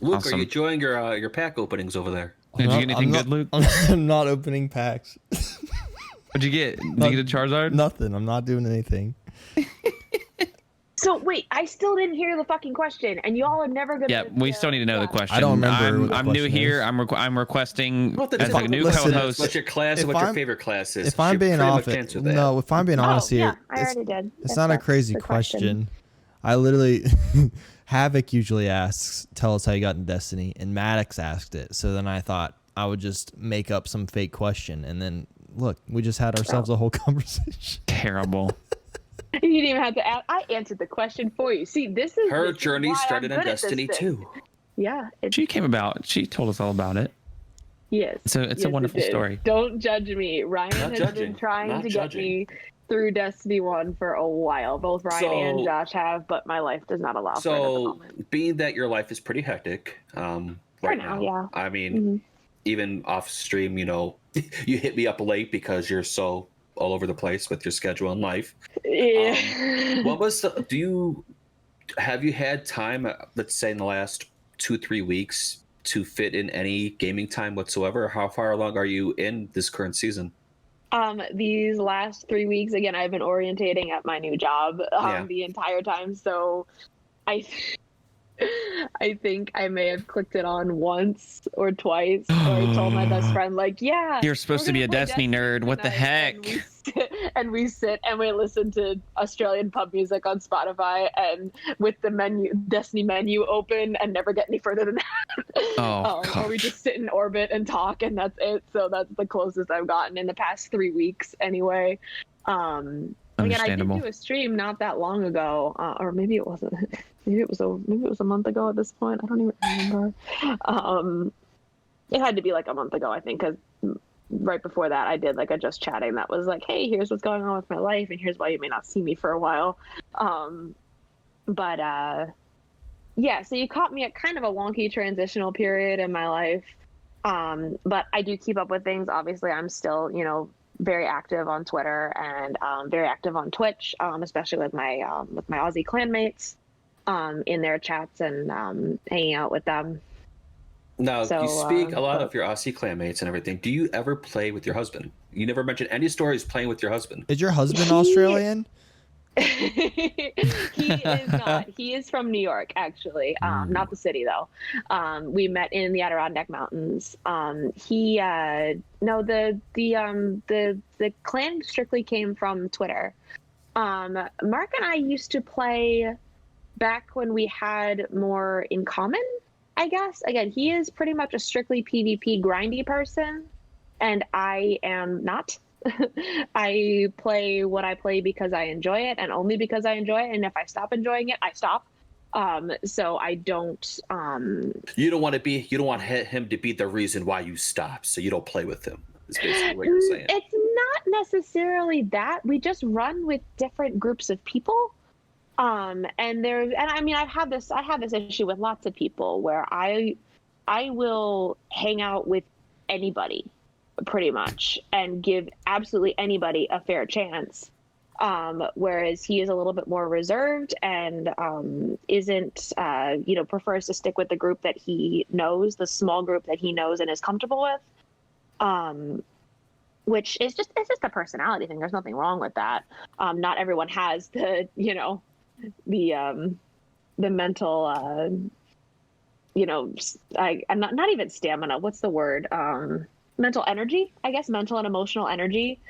[SPEAKER 3] Luke,
[SPEAKER 4] Awesome.
[SPEAKER 3] are you enjoying your pack openings over there?
[SPEAKER 4] Did you get anything good, Luke?
[SPEAKER 1] I'm not opening packs.
[SPEAKER 4] What'd you get? Did you get a Charizard?
[SPEAKER 1] Nothing. I'm not doing anything.
[SPEAKER 2] So wait, I still didn't hear the fucking question, and y'all are never gonna.
[SPEAKER 4] Yeah, we still need to know the question.
[SPEAKER 1] I don't remember what the
[SPEAKER 4] I'm new
[SPEAKER 1] question
[SPEAKER 4] here.
[SPEAKER 1] is.
[SPEAKER 4] I'm requesting
[SPEAKER 3] Well, then
[SPEAKER 4] as a new
[SPEAKER 1] listen,
[SPEAKER 4] co-host.
[SPEAKER 3] What's your class and what your favorite class is?
[SPEAKER 1] If I'm being honest, no. If I'm being honest
[SPEAKER 2] yeah,
[SPEAKER 1] here,
[SPEAKER 2] I already did.
[SPEAKER 1] It's not a crazy question. I literally, Havoc usually asks, "Tell us how you got in Destiny," and Maddox asked it. So then I thought I would just make up some fake question, and then look, we just had ourselves a whole conversation.
[SPEAKER 4] Terrible.
[SPEAKER 2] You didn't even have to ask. I answered the question for you. See, this is
[SPEAKER 3] her
[SPEAKER 2] this
[SPEAKER 3] journey
[SPEAKER 2] is
[SPEAKER 3] started in Destiny 2.
[SPEAKER 2] Yeah,
[SPEAKER 4] She told us all about it.
[SPEAKER 2] Yes.
[SPEAKER 4] So it's a wonderful story.
[SPEAKER 2] Don't judge me. Ryan has been trying to get me through Destiny 1 for a while. Both Ryan and Josh have, but my life does not allow for it at the moment.
[SPEAKER 3] Being that your life is pretty hectic right now,
[SPEAKER 2] yeah.
[SPEAKER 3] I mean, even off stream, you hit me up late because you're so all over the place with your schedule and life.
[SPEAKER 2] Yeah.
[SPEAKER 3] Have you had time, let's say in the last 2-3 weeks, to fit in any gaming time whatsoever? How far along are you in this current season?
[SPEAKER 2] These last 3 weeks, again, I've been orientating at my new job the entire time. So I think I may have clicked it on once or twice, or I told my best friend, like, yeah,
[SPEAKER 4] you're supposed to be a Destiny nerd. What the heck?
[SPEAKER 2] And we sit and we listen to Australian pub music on Spotify, and with the Destiny menu open, and never get any further than that. Or we just sit in orbit and talk, and that's it. So that's the closest I've gotten in the past 3 weeks, anyway. Again, I did do a stream not that long ago, or maybe it wasn't. Maybe it was a month ago at this point. I don't even remember. It had to be like a month ago, I think, because right before that, I did like a just chatting that was like, "Hey, here's what's going on with my life, and here's why you may not see me for a while." Yeah. So you caught me at kind of a wonky transitional period in my life, but I do keep up with things. Obviously, I'm still, very active on Twitter and very active on Twitch, especially with my Aussie clanmates, in their chats and hanging out with them.
[SPEAKER 3] Now, you speak a lot of your Aussie clanmates and everything. Do you ever play with your husband? You never mentioned any stories playing with your husband.
[SPEAKER 1] Is your husband Australian?
[SPEAKER 2] He is not. He is from New York, actually. Not the city though. We met in the Adirondack Mountains. The clan strictly came from Twitter. Mark and I used to play back when we had more in common, I guess. Again, he is pretty much a strictly PvP grindy person, and I am not. I play what I play because I enjoy it, and only because I enjoy it. And if I stop enjoying it, I stop. So I don't.
[SPEAKER 3] You don't want him to be the reason why you stop, so you don't play with him. Is basically what you're saying.
[SPEAKER 2] It's not necessarily that. We just run with different groups of people. I mean, I have this issue with lots of people where I will hang out with anybody pretty much and give absolutely anybody a fair chance, whereas he is a little bit more reserved and prefers to stick with the group that he knows, the small group that he knows and is comfortable with, which is it's just a personality thing. There's nothing wrong with that. Not everyone has the mental I'm not even stamina, what's the word, mental energy, I guess, mental and emotional energy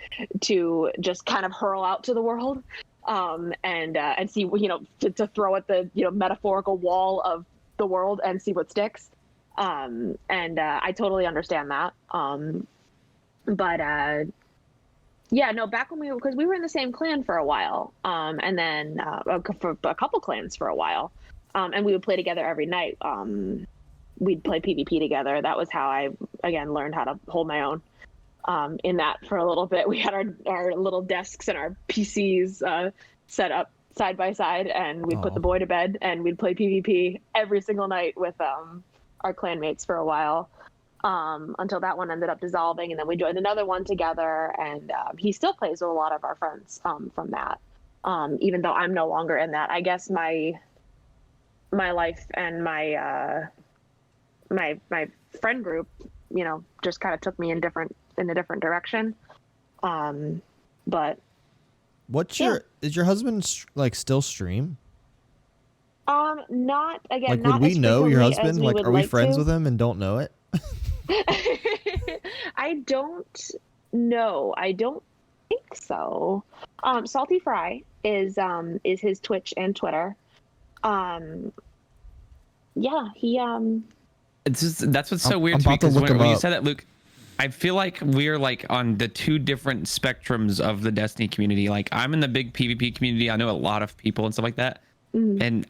[SPEAKER 2] to just kind of hurl out to the world, and see, to throw at the, metaphorical wall of the world and see what sticks. I totally understand that. Back when because we were in the same clan for a while, and then for a couple clans for a while, and we would play together every night. We'd play PvP together. That was how I, again, learned how to hold my own in that for a little bit. We had our little desks and our PCs set up side by side, and we'd put the boy to bed, and we'd play PvP every single night with our clanmates for a while, until that one ended up dissolving, and then we joined another one together, and he still plays with a lot of our friends from that, even though I'm no longer in that. I guess my life and my friend group, just kind of took me in a different direction. But
[SPEAKER 1] is your husband like still stream?
[SPEAKER 2] Not again.
[SPEAKER 1] Like,
[SPEAKER 2] not
[SPEAKER 1] would we
[SPEAKER 2] as
[SPEAKER 1] know your
[SPEAKER 2] frequently as
[SPEAKER 1] husband?
[SPEAKER 2] we
[SPEAKER 1] Like,
[SPEAKER 2] would
[SPEAKER 1] are we
[SPEAKER 2] like
[SPEAKER 1] friends
[SPEAKER 2] to.
[SPEAKER 1] with him and don't know it?
[SPEAKER 2] I don't know. I don't think so. Salty Fry is his Twitch and Twitter. Yeah, he
[SPEAKER 4] It's just, that's what's so
[SPEAKER 1] I'm
[SPEAKER 4] weird to me,
[SPEAKER 1] about to
[SPEAKER 4] because
[SPEAKER 1] look him
[SPEAKER 4] when you
[SPEAKER 1] up.
[SPEAKER 4] said that, Luke, I feel like we're like on the two different spectrums of the Destiny community. Like, I'm in the big PvP community. I know a lot of people and stuff like that. And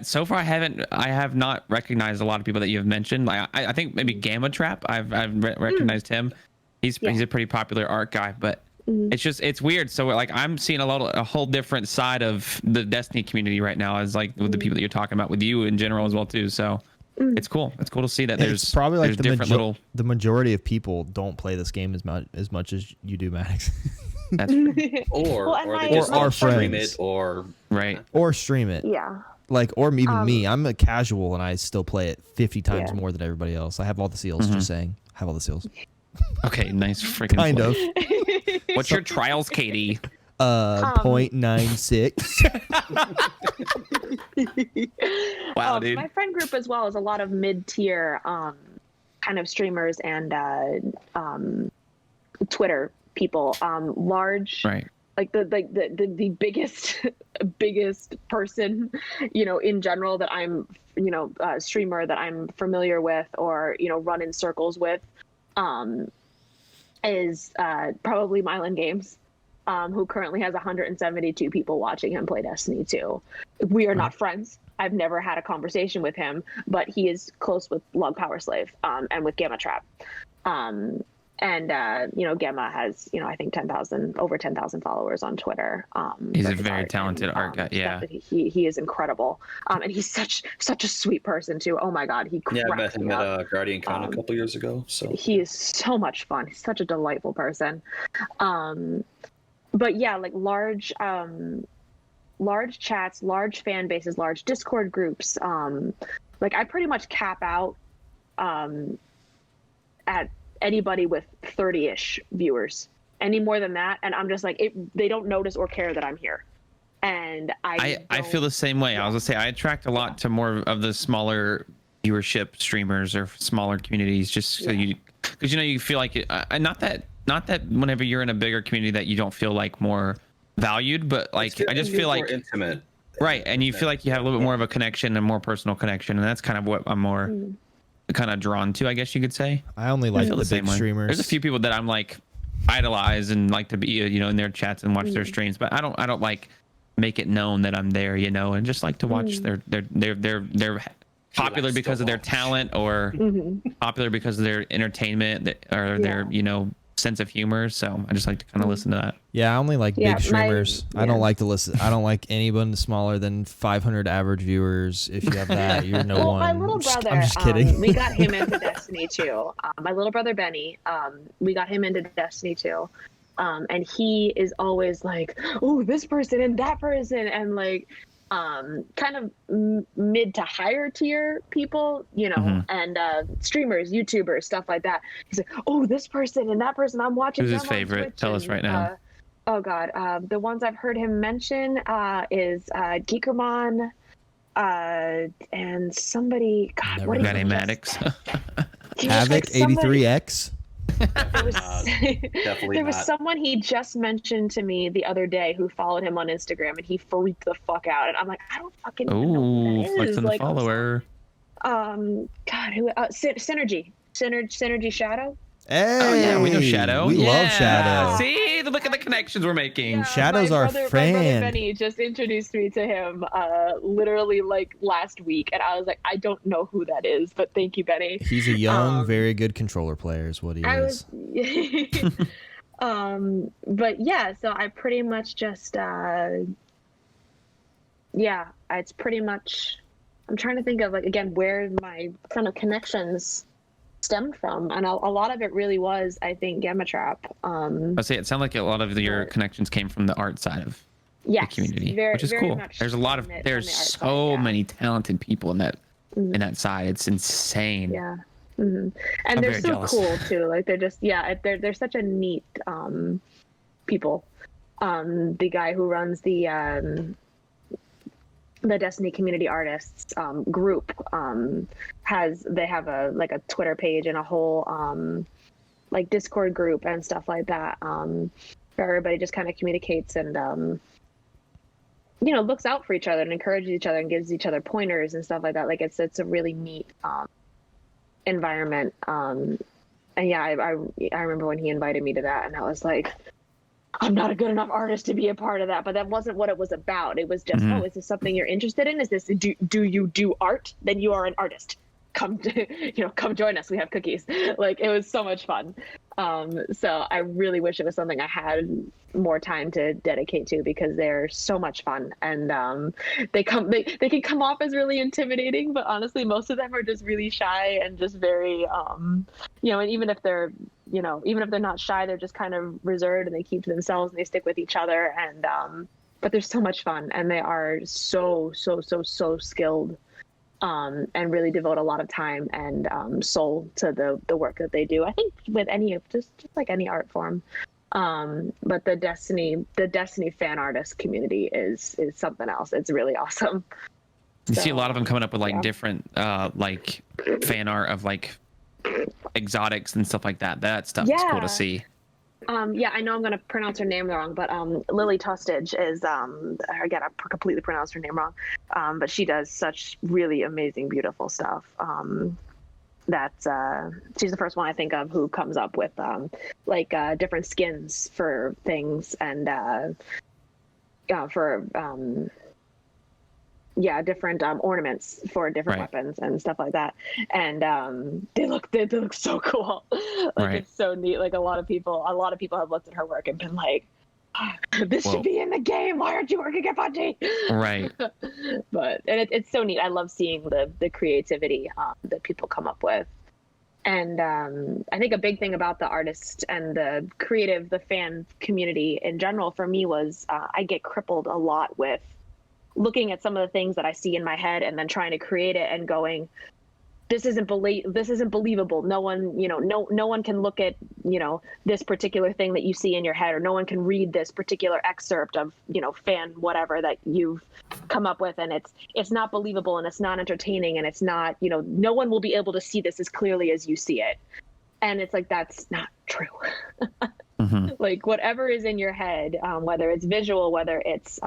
[SPEAKER 4] so far I have not recognized a lot of people that you have mentioned. Like, I think maybe Gamma Trap. I've recognized him. He's a pretty popular art guy, but it's weird. So like, I'm seeing a whole different side of the Destiny community right now, as like with the people that you're talking about, with you in general as well too. So it's cool. It's cool to see that
[SPEAKER 1] It's probably like
[SPEAKER 4] the
[SPEAKER 1] majority of people don't play this game as much as you do, Max.
[SPEAKER 4] That's
[SPEAKER 3] or they just
[SPEAKER 1] our
[SPEAKER 3] stream
[SPEAKER 1] friends.
[SPEAKER 3] it, or
[SPEAKER 4] right.
[SPEAKER 1] Or stream it.
[SPEAKER 2] yeah.
[SPEAKER 1] Like, or even me. I'm a casual and I still play it 50 times more than everybody else. I have all the seals, just saying. I have all the seals.
[SPEAKER 4] Okay, nice freaking
[SPEAKER 1] Kind
[SPEAKER 4] play.
[SPEAKER 1] of.
[SPEAKER 4] What's your trials, Katie?
[SPEAKER 1] 0.96.
[SPEAKER 4] Wow, dude.
[SPEAKER 2] My friend group as well is a lot of mid-tier kind of streamers and Twitter people. Large,
[SPEAKER 4] Right.
[SPEAKER 2] like the biggest person, in general that I'm, a streamer that I'm familiar with or run in circles with, is probably Mylan Games, who currently has 172 people watching him play Destiny 2. We are not friends. I've never had a conversation with him, but he is close with Log Power Slave and with Gamma Trap. Gamma has, I think over 10,000 followers on Twitter.
[SPEAKER 4] He's a very talented art guy. Yeah.
[SPEAKER 2] He is incredible. And he's such a sweet person too. Oh my God. He cracks
[SPEAKER 3] I met him
[SPEAKER 2] me up.
[SPEAKER 3] at Guardian Con a couple years ago. So
[SPEAKER 2] he is so much fun. He's such a delightful person. But yeah, like large chats, large fan bases, large Discord groups. Like, I pretty much cap out at anybody with 30-ish viewers. Any more than that, and I'm just like, they don't notice or care that I'm here. And I
[SPEAKER 4] feel the same way. I was gonna say, I attract a lot to more of the smaller viewership streamers or smaller communities, just so because you feel like it, not that whenever you're in a bigger community that you don't feel like more valued, but like, I just feel like
[SPEAKER 3] more intimate,
[SPEAKER 4] right? And you feel like you have a little bit more of a connection and more personal connection, and that's kind of what I'm more kind of drawn to, I guess you could say.
[SPEAKER 1] I only like the big streamers.
[SPEAKER 4] There's a few people that I'm like idolize and like to be in their chats and watch their streams, but I don't like make it known that I'm there, and just like to watch they're popular because of their talent, or popular because of their entertainment, or their sense of humor. So I just like to kind of listen to that.
[SPEAKER 1] Yeah, I only like big streamers. I don't like to listen. I don't like anyone smaller than 500 average viewers. If you have that, you're no one.
[SPEAKER 2] My little brother,
[SPEAKER 1] I'm just kidding.
[SPEAKER 2] We got him into Destiny 2. My little brother Benny, we got him into Destiny 2. And he is always like, oh, this person and that person, and like kind of mid to higher tier people, and streamers, YouTubers, stuff like that. He's like, oh, this person and that person, I'm watching.
[SPEAKER 4] Who's his favorite? Tell us right now.
[SPEAKER 2] Oh God, the ones I've heard him mention is Geekermon, and somebody. God,
[SPEAKER 1] Never
[SPEAKER 2] what
[SPEAKER 4] got
[SPEAKER 2] is
[SPEAKER 4] a Maddox.
[SPEAKER 1] Havoc 83X.
[SPEAKER 3] definitely
[SPEAKER 2] there was
[SPEAKER 3] not.
[SPEAKER 2] someone he just mentioned to me the other day who followed him on Instagram, and he freaked the fuck out. And I'm like, I don't fucking know who that is.
[SPEAKER 4] Flexing the
[SPEAKER 2] Like,
[SPEAKER 4] follower.
[SPEAKER 2] God, who? Synergy Shadow.
[SPEAKER 1] Hey,
[SPEAKER 4] Oh yeah, we know Shadow.
[SPEAKER 1] We love Shadow.
[SPEAKER 4] See, look at the connections we're making.
[SPEAKER 2] Yeah,
[SPEAKER 1] Shadow's
[SPEAKER 2] my
[SPEAKER 1] our
[SPEAKER 2] brother
[SPEAKER 1] fan.
[SPEAKER 2] Benny just introduced me to him literally like last week, and I was like, I don't know who that is, but thank you, Benny.
[SPEAKER 1] He's a young, very good controller player is what he is.
[SPEAKER 2] But yeah, so I pretty much just yeah, it's pretty much. I'm trying to think of, like, again, where my kind of connections stemmed from, and a lot of it really was, I think, Gamma Trap.
[SPEAKER 4] I say it sounded like a lot of your connections came from the art side of the community, which is cool. There's a lot of there's so many talented people in that side. It's insane.
[SPEAKER 2] Yeah. And
[SPEAKER 4] I'm
[SPEAKER 2] they're
[SPEAKER 4] very
[SPEAKER 2] so
[SPEAKER 4] jealous.
[SPEAKER 2] cool too. Like, they're just, they're such a neat people. The guy who runs the Destiny Community Artists group they have a Twitter page and a whole like Discord group and stuff like that, where everybody just kind of communicates and looks out for each other and encourages each other and gives each other pointers and stuff like that. Like, it's a really neat environment. And yeah, I remember when he invited me to that, and I was like, I'm not a good enough artist to be a part of that. But that wasn't what it was about. It was just, is this something you're interested in? Is this, do you do art? Then you are an artist. Come join us. We have cookies. Like, it was so much fun. So I really wish it was something I had more time to dedicate to, because they're so much fun. And they can come off as really intimidating, but honestly, most of them are just really shy and just very, and even if they're not shy, they're just kind of reserved and they keep to themselves and they stick with each other. And but they're so much fun, and they are so skilled. And really devote a lot of time and soul to the work that they do. I think with just like any art form, but the Destiny fan artist community is something else. It's really awesome.
[SPEAKER 4] You see a lot of them coming up with like different like fan art of like exotics and stuff like that. That stuff is cool to see.
[SPEAKER 2] I know I'm going to pronounce her name wrong, but Lily Tostage is, again, I completely pronounced her name wrong, but she does such really amazing, beautiful stuff. She's the first one I think of who comes up with different skins for things and different ornaments for different weapons and stuff like that. And they look so cool. It's so neat. Like, a lot of people have looked at her work and been like, this should be in the game. Why aren't you working at Bungie?
[SPEAKER 4] Right.
[SPEAKER 2] But it's so neat. I love seeing the creativity that people come up with. And I think a big thing about the artists and the fan community in general for me was I get crippled a lot with looking at some of the things that I see in my head and then trying to create it and going, this isn't believable. No one, no one can look at, this particular thing that you see in your head, or no one can read this particular excerpt of, fan whatever that you've come up with. And it's not believable, and it's not entertaining, and it's not, no one will be able to see this as clearly as you see it. And it's like, that's not true. Like, whatever is in your head, whether it's visual, whether it's,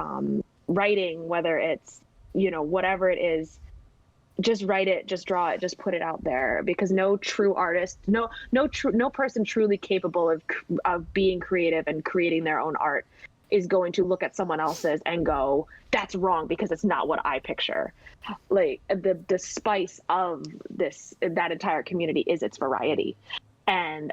[SPEAKER 2] writing, whether it's whatever it is, just write it, just draw it, just put it out there, because no true artist, no person truly capable of being creative and creating their own art is going to look at someone else's and go, that's wrong because it's not what I picture. Like, the spice of that entire community is its variety. And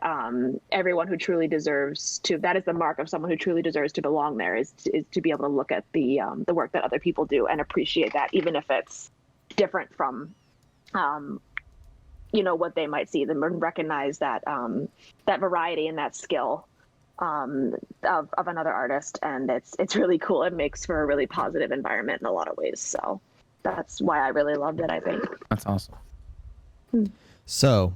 [SPEAKER 2] everyone who truly deserves to, that is the mark of someone who truly deserves to belong there, is to be able to look at the work that other people do and appreciate that, even if it's different from, what they might see, them and recognize that that variety and that skill of another artist. And it's really cool. It makes for a really positive environment in a lot of ways. So that's why I really loved it, I think.
[SPEAKER 4] That's awesome.
[SPEAKER 1] So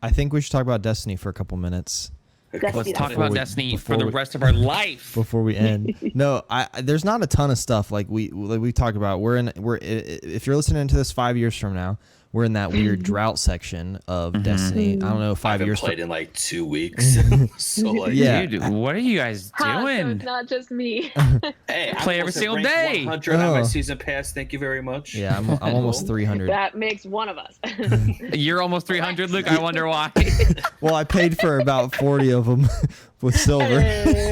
[SPEAKER 1] I think we should talk about Destiny for a couple minutes.
[SPEAKER 4] Let's talk about Destiny for the rest of our life
[SPEAKER 1] before we end. No, there's not a ton of stuff like we talked about. If you're listening to this 5 years from now, we're in that weird drought section of Destiny. I don't know, 5 years.
[SPEAKER 3] Played in like 2 weeks. So like,
[SPEAKER 4] dude, what are you guys doing?
[SPEAKER 2] So it's not just me.
[SPEAKER 3] Hey, I
[SPEAKER 4] play every single day.
[SPEAKER 3] 100 on my season pass. Thank you very much.
[SPEAKER 1] Yeah, I'm almost 300.
[SPEAKER 2] That makes one of us.
[SPEAKER 4] You're almost 300, Luke. I wonder why.
[SPEAKER 1] Well, I paid for about 40 of them with silver.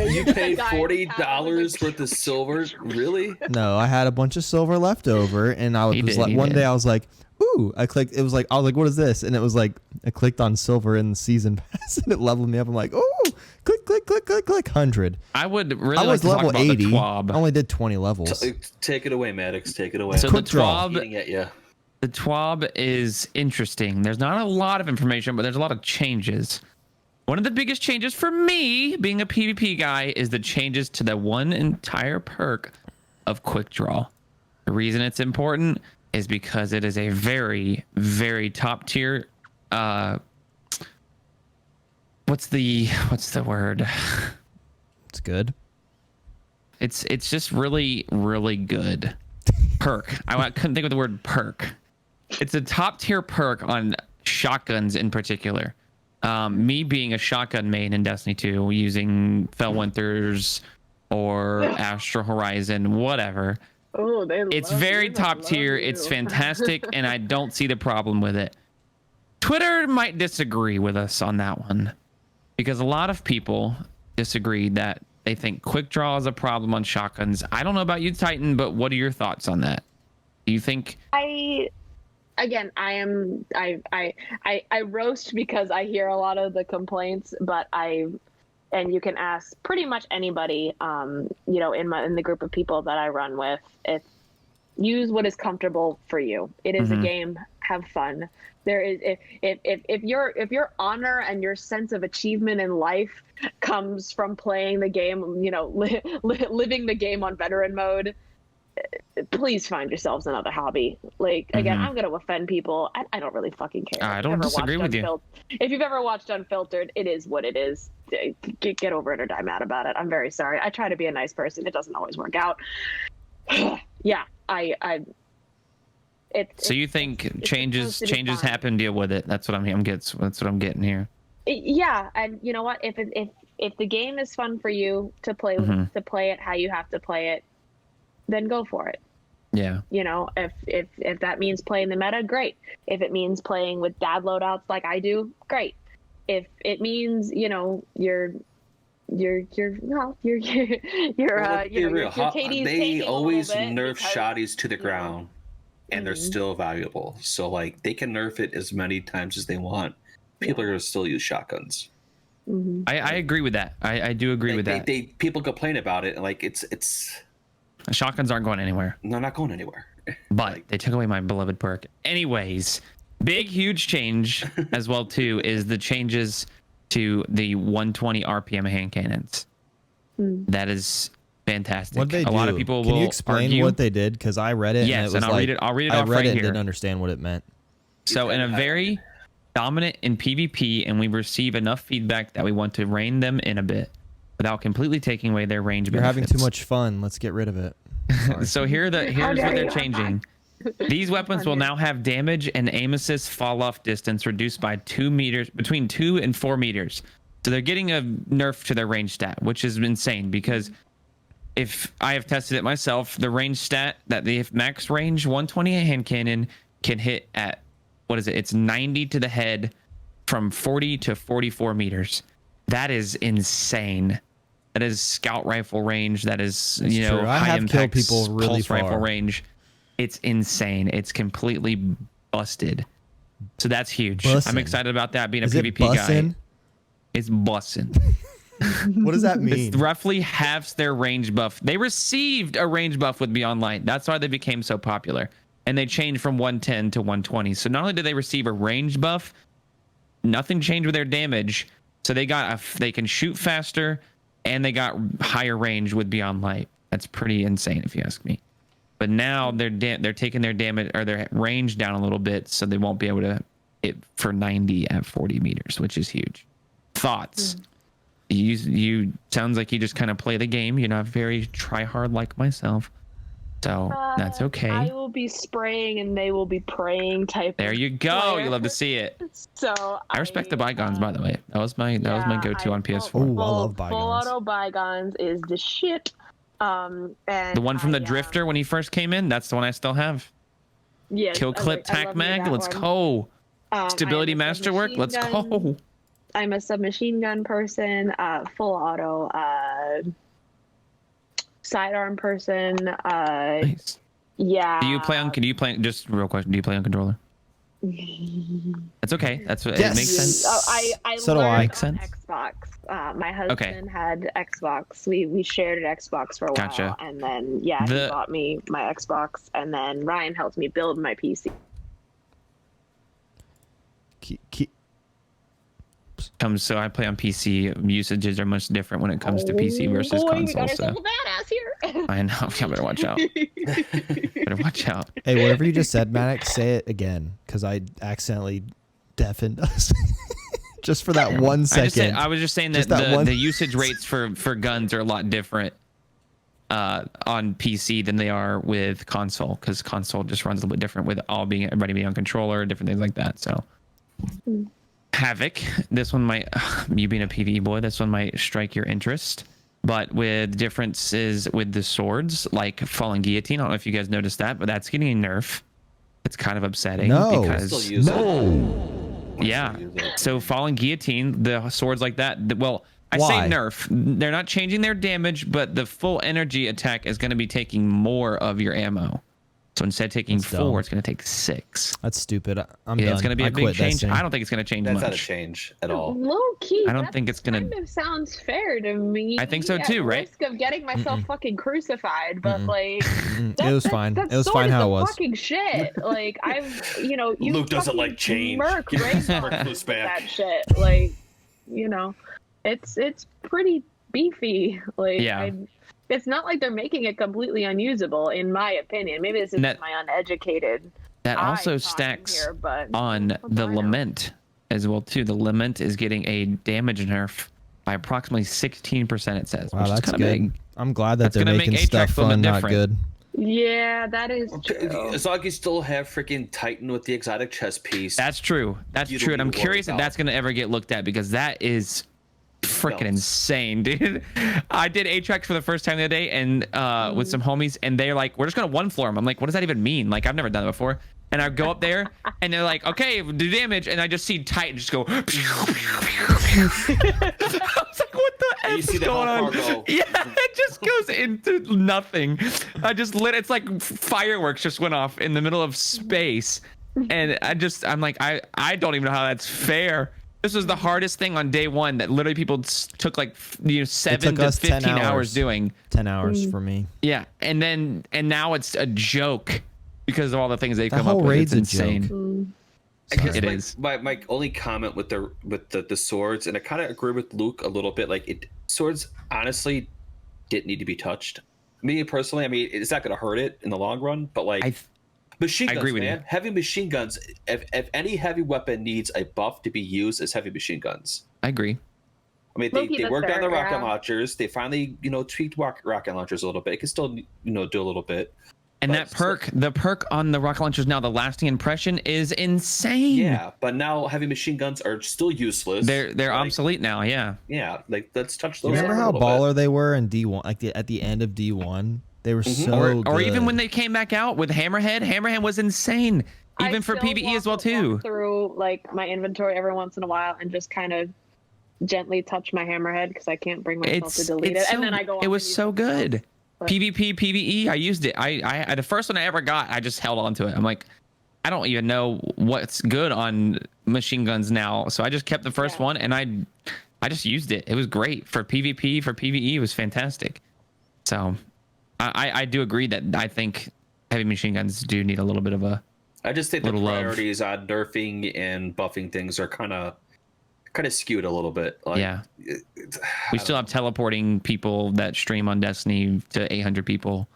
[SPEAKER 3] You paid $40 worth of silver? Really?
[SPEAKER 1] No, I had a bunch of silver left over, and one day I was like, ooh, ooh, I clicked. It was like, I was like, what is this? And it was like, I clicked on silver in the season pass and it leveled me up. I'm like, oh, click, 100.
[SPEAKER 4] I would really
[SPEAKER 1] I
[SPEAKER 4] like
[SPEAKER 1] was
[SPEAKER 4] to talk
[SPEAKER 1] level
[SPEAKER 4] about
[SPEAKER 1] 80.
[SPEAKER 4] the TWAB.
[SPEAKER 1] I only did 20 levels.
[SPEAKER 3] Take it away, Maddox. Take it away.
[SPEAKER 4] So the
[SPEAKER 1] Quickdraw.
[SPEAKER 4] TWAB,
[SPEAKER 3] Eating at you.
[SPEAKER 4] the TWAB is interesting. There's not a lot of information, but there's a lot of changes. One of the biggest changes for me, being a PvP guy, is the changes to the one entire perk of Quickdraw. The reason it's important is because it is a very, very top tier. What's the word?
[SPEAKER 1] It's good.
[SPEAKER 4] It's just really, really good. Perk. I couldn't think of the word perk. It's a top tier perk on shotguns in particular. Me being a shotgun main in Destiny 2, using Fellwinter's or Astral Horizon, whatever.
[SPEAKER 2] Oh,
[SPEAKER 4] It's very top tier. It's fantastic, and I don't see the problem with it. Twitter might disagree with us on that one, because a lot of people disagree that they think Quickdraw is a problem on shotguns. I don't know about you, Titan, but what are your thoughts on that? Do you think?
[SPEAKER 2] I roast because I hear a lot of the complaints, but and you can ask pretty much anybody, in the group of people that I run with. It's use what is comfortable for you. It is a game. Have fun. There is if your honor and your sense of achievement in life comes from playing the game, living the game on veteran mode, please find yourselves another hobby. Like, again, I'm going to offend people. I don't really fucking care.
[SPEAKER 4] I don't disagree with you.
[SPEAKER 2] If you've ever watched Unfiltered, it is what it is. Get over it or die mad about it. I'm very sorry. I try to be a nice person. It doesn't always work out. Yeah,
[SPEAKER 4] So you think changes happen? Deal with it. That's what I'm getting here.
[SPEAKER 2] Yeah, and you know what? If the game is fun for you to play it how you have to play it, then go for it.
[SPEAKER 4] Yeah.
[SPEAKER 2] If that means playing the meta, great. If it means playing with dad loadouts like I do, great. If it means you're
[SPEAKER 3] they always nerf shotties to the ground, and they're still valuable. So like they can nerf it as many times as they want. People are gonna still use shotguns.
[SPEAKER 4] I agree with that. I do agree with that.
[SPEAKER 3] People complain about it, and like it's
[SPEAKER 4] shotguns aren't going anywhere.
[SPEAKER 3] They're not going anywhere.
[SPEAKER 4] But they took away my beloved perk. Anyways, big huge change as well too is the changes to the 120 RPM hand cannons. That is fantastic.
[SPEAKER 1] What they do?
[SPEAKER 4] A lot of people
[SPEAKER 1] Can
[SPEAKER 4] will
[SPEAKER 1] you explain
[SPEAKER 4] argue.
[SPEAKER 1] what they did? Because I read it.
[SPEAKER 4] Yes,
[SPEAKER 1] and
[SPEAKER 4] I'll read it. I'll read it off right
[SPEAKER 1] and
[SPEAKER 4] here.
[SPEAKER 1] Didn't understand what it meant.
[SPEAKER 4] So in a very dominant in PvP, and we receive enough feedback that we want to rein them in a bit without completely taking away their range
[SPEAKER 1] You're
[SPEAKER 4] benefits.
[SPEAKER 1] having too much fun. Let's get rid of it.
[SPEAKER 4] So here's what they're changing. These weapons will now have damage and aim assist fall off distance reduced by 2 meters, between 2 and 4 meters. So they're getting a nerf to their range stat, which is insane because if I have tested it myself, the range stat that the max range 120 hand cannon can hit at, what is it? It's 90 to the head from 40 to 44 meters. That is insane. That is scout rifle range. That is,
[SPEAKER 1] true. I
[SPEAKER 4] high
[SPEAKER 1] have
[SPEAKER 4] impact
[SPEAKER 1] killed people really
[SPEAKER 4] pulse rifle
[SPEAKER 1] far.
[SPEAKER 4] range. It's insane. It's completely busted. So that's huge.
[SPEAKER 1] Bussin'.
[SPEAKER 4] I'm excited about that being a
[SPEAKER 1] Is it
[SPEAKER 4] PvP guy.
[SPEAKER 1] bussin'?
[SPEAKER 4] It's bussin'.
[SPEAKER 1] What does that mean?
[SPEAKER 4] It's roughly halves their range buff. They received a range buff with Beyond Light. That's why they became so popular. And they changed from 110 to 120. So not only did they receive a range buff, nothing changed with their damage. So they can shoot faster, and they got higher range with Beyond Light. That's pretty insane if you ask me. But now they're taking their damage or their range down a little bit, so they won't be able to hit for 90 at 40 meters, which is huge. Thoughts? You sounds like you just kind of play the game. You're not very try hard like myself, so that's okay.
[SPEAKER 2] I will be spraying and they will be praying type.
[SPEAKER 4] There you go.
[SPEAKER 2] player.
[SPEAKER 4] You love to see it.
[SPEAKER 2] So
[SPEAKER 4] I respect the bygones, by the way. That was my go-to on PS4.
[SPEAKER 1] Oh, I love bygones.
[SPEAKER 2] Full auto bygones is the shit. And
[SPEAKER 4] The one from the Drifter when he first came in, that's the one I still have.
[SPEAKER 2] Yes,
[SPEAKER 4] Kill clip
[SPEAKER 2] I
[SPEAKER 4] tac
[SPEAKER 2] love
[SPEAKER 4] mag,
[SPEAKER 2] that
[SPEAKER 4] let's
[SPEAKER 2] one.
[SPEAKER 4] go.
[SPEAKER 2] I
[SPEAKER 4] Stability
[SPEAKER 2] am a
[SPEAKER 4] masterwork, let's
[SPEAKER 2] submachine gun.
[SPEAKER 4] go.
[SPEAKER 2] I'm a submachine gun person, full auto, sidearm person.
[SPEAKER 4] Nice.
[SPEAKER 2] Yeah.
[SPEAKER 4] Do you play on? Can you play? Just real question. Do you play on controller? That's okay. That's what
[SPEAKER 1] Yes.
[SPEAKER 4] it makes sense.
[SPEAKER 2] I
[SPEAKER 1] So do
[SPEAKER 2] learned
[SPEAKER 1] I.
[SPEAKER 4] Makes
[SPEAKER 2] on
[SPEAKER 4] sense.
[SPEAKER 2] Xbox. My husband had Xbox. We shared an Xbox for a
[SPEAKER 4] Gotcha.
[SPEAKER 2] while, and then he bought me my Xbox, and then Ryan helped me build my PC.
[SPEAKER 4] So I play on PC. Usages are much different when it comes to PC versus
[SPEAKER 2] We
[SPEAKER 4] console.
[SPEAKER 2] got
[SPEAKER 4] So
[SPEAKER 2] ourselves a badass here.
[SPEAKER 4] I know. I better watch out. Better watch out.
[SPEAKER 1] Hey, whatever you just said, Maddox, say it again, because I accidentally deafened us. Just for that 1 second.
[SPEAKER 4] I was just saying
[SPEAKER 1] Just
[SPEAKER 4] that
[SPEAKER 1] that
[SPEAKER 4] the usage rates for guns are a lot different on PC than they are with console, because console just runs a little bit different with everybody being on controller, different things like that. So Havoc, this one might, you being a PvE boy, this one might strike your interest. But with differences with the swords, like Fallen Guillotine, I don't know if you guys noticed that, but that's getting a nerf. It's kind of upsetting because
[SPEAKER 3] Still use it.
[SPEAKER 4] yeah. So Fallen Guillotine, the swords like that, I
[SPEAKER 1] Why?
[SPEAKER 4] say nerf. They're not changing their damage, but the full energy attack is going to be taking more of your ammo. So instead of taking
[SPEAKER 1] That's
[SPEAKER 4] 4,
[SPEAKER 1] dumb.
[SPEAKER 4] it's going to take 6.
[SPEAKER 1] That's stupid. I'm
[SPEAKER 4] Yeah,
[SPEAKER 1] done.
[SPEAKER 4] it's going to be
[SPEAKER 1] I
[SPEAKER 4] a big
[SPEAKER 1] quit
[SPEAKER 4] change.
[SPEAKER 1] Destiny.
[SPEAKER 4] I don't think it's going to change
[SPEAKER 3] That's not a
[SPEAKER 4] much.
[SPEAKER 3] change at all.
[SPEAKER 2] Low key.
[SPEAKER 4] I don't
[SPEAKER 2] that
[SPEAKER 4] think it's gonna-
[SPEAKER 2] Kind of sounds fair to me.
[SPEAKER 4] I think so too,
[SPEAKER 2] at
[SPEAKER 4] right?
[SPEAKER 2] Risk of getting myself fucking crucified, but like
[SPEAKER 1] It was fine.
[SPEAKER 2] That
[SPEAKER 1] It was
[SPEAKER 2] sword
[SPEAKER 1] fine
[SPEAKER 2] is
[SPEAKER 1] how
[SPEAKER 2] the
[SPEAKER 1] it was.
[SPEAKER 2] Fucking shit. Like you
[SPEAKER 3] Luke doesn't
[SPEAKER 2] fucking
[SPEAKER 3] like change.
[SPEAKER 2] Merc
[SPEAKER 3] Give
[SPEAKER 2] raised
[SPEAKER 3] Merc
[SPEAKER 2] on
[SPEAKER 3] goes back.
[SPEAKER 2] that shit. Like, it's pretty beefy. Like,
[SPEAKER 4] Yeah.
[SPEAKER 2] it's not like they're making it completely unusable, in my opinion. Maybe this is
[SPEAKER 4] That-
[SPEAKER 2] my uneducated.
[SPEAKER 4] That
[SPEAKER 2] eye
[SPEAKER 4] also
[SPEAKER 2] talking
[SPEAKER 4] stacks
[SPEAKER 2] here, but
[SPEAKER 4] on
[SPEAKER 2] what do
[SPEAKER 4] the
[SPEAKER 2] I know?
[SPEAKER 4] Lament as well too. The Lament is getting a damage nerf by approximately 16%, it says,
[SPEAKER 1] Wow,
[SPEAKER 4] which is
[SPEAKER 1] that's
[SPEAKER 4] kind
[SPEAKER 1] good.
[SPEAKER 4] of big.
[SPEAKER 1] I'm glad that
[SPEAKER 4] That's
[SPEAKER 1] they're
[SPEAKER 4] gonna make
[SPEAKER 1] making
[SPEAKER 4] Atrax
[SPEAKER 1] stuff
[SPEAKER 4] a little bit
[SPEAKER 1] fun, not
[SPEAKER 4] different.
[SPEAKER 1] good.
[SPEAKER 2] Yeah, that is true.
[SPEAKER 3] As long as you still have freaking Titan with the exotic chest piece.
[SPEAKER 4] That's true. That's
[SPEAKER 3] You don't
[SPEAKER 4] true. And
[SPEAKER 3] need
[SPEAKER 4] I'm
[SPEAKER 3] to worry
[SPEAKER 4] curious if
[SPEAKER 3] about.
[SPEAKER 4] that's going to ever get looked at, because that is freaking
[SPEAKER 3] Belts.
[SPEAKER 4] insane, dude. I did Atrax for the first time the other day and with some homies, and they're like, we're just going to one floor them. I'm like, what does that even mean? Like, I've never done it before. And I go up there and they're like, okay, do damage. And I just see Titan just go. I was like, what the
[SPEAKER 3] And you
[SPEAKER 4] F
[SPEAKER 3] see
[SPEAKER 4] is
[SPEAKER 3] the
[SPEAKER 4] going on?
[SPEAKER 3] Hellfire go.
[SPEAKER 4] Yeah, it just goes into nothing. I just lit. It's like fireworks just went off in the middle of space. And I'm like, I don't even know how that's fair. This was the hardest thing on day one that literally people took like 7
[SPEAKER 1] took
[SPEAKER 4] to
[SPEAKER 1] us 10
[SPEAKER 4] 15 hours
[SPEAKER 1] hours.
[SPEAKER 4] doing.
[SPEAKER 1] 10 hours for me.
[SPEAKER 4] Yeah, and now it's a joke because of all the things they
[SPEAKER 1] That
[SPEAKER 4] come up
[SPEAKER 1] whole
[SPEAKER 4] with.
[SPEAKER 1] raid's
[SPEAKER 4] It's
[SPEAKER 1] a joke.
[SPEAKER 4] insane.
[SPEAKER 3] I guess
[SPEAKER 4] It
[SPEAKER 3] my,
[SPEAKER 4] is.
[SPEAKER 3] my only comment with the swords, and I kind of agree with Luke a little bit. Like swords honestly didn't need to be touched. Me personally, I mean, it's not going to hurt it in the long run, but like machine guns,
[SPEAKER 4] agree with
[SPEAKER 3] man,
[SPEAKER 4] you.
[SPEAKER 3] heavy machine guns. If any heavy weapon needs a buff to be used, as heavy machine guns.
[SPEAKER 4] I agree.
[SPEAKER 3] I mean,
[SPEAKER 2] Low-key,
[SPEAKER 3] they
[SPEAKER 2] that's
[SPEAKER 3] worked on the
[SPEAKER 2] fair,
[SPEAKER 3] rocket
[SPEAKER 2] yeah.
[SPEAKER 3] launchers. They finally, tweaked rocket launchers a little bit. It can still, do a little bit.
[SPEAKER 4] And
[SPEAKER 3] But
[SPEAKER 4] that the perk on the rocket launchers now, the lasting impression is insane.
[SPEAKER 3] Yeah, but now heavy machine guns are still useless.
[SPEAKER 4] They're
[SPEAKER 3] Like,
[SPEAKER 4] obsolete now. Yeah.
[SPEAKER 3] Yeah, like let's touch those.
[SPEAKER 1] Remember
[SPEAKER 3] up a
[SPEAKER 1] how
[SPEAKER 3] little bit.
[SPEAKER 1] baller they were in D1? Like at the end of D1, they were so
[SPEAKER 4] Or even
[SPEAKER 1] good.
[SPEAKER 4] when they came back out with Hammerhead. Hammerhead was insane, even for
[SPEAKER 2] still
[SPEAKER 4] PvE as well
[SPEAKER 2] walk
[SPEAKER 4] too.
[SPEAKER 2] through like my inventory every once in a while and just kind of gently touch my hammerhead because I can't bring myself to delete it, and then I go.
[SPEAKER 4] It
[SPEAKER 2] off
[SPEAKER 4] was
[SPEAKER 2] and use
[SPEAKER 4] so
[SPEAKER 2] something else.
[SPEAKER 4] good.
[SPEAKER 2] But-
[SPEAKER 4] PvP, PvE, I used it. I the first one I ever got, I just held on to it. I'm like, I don't even know what's good on machine guns now, so I just kept the first
[SPEAKER 2] Yeah.
[SPEAKER 4] one and I just used it. It was great for PvP, for PvE. It was fantastic. So I do agree that I think heavy machine guns do need a little bit of a.
[SPEAKER 3] I just think the
[SPEAKER 4] Little love.
[SPEAKER 3] priorities on nerfing and buffing things are kind of skewed a little bit. Like,
[SPEAKER 4] Yeah. We still have teleporting people that stream on Destiny to 800 people,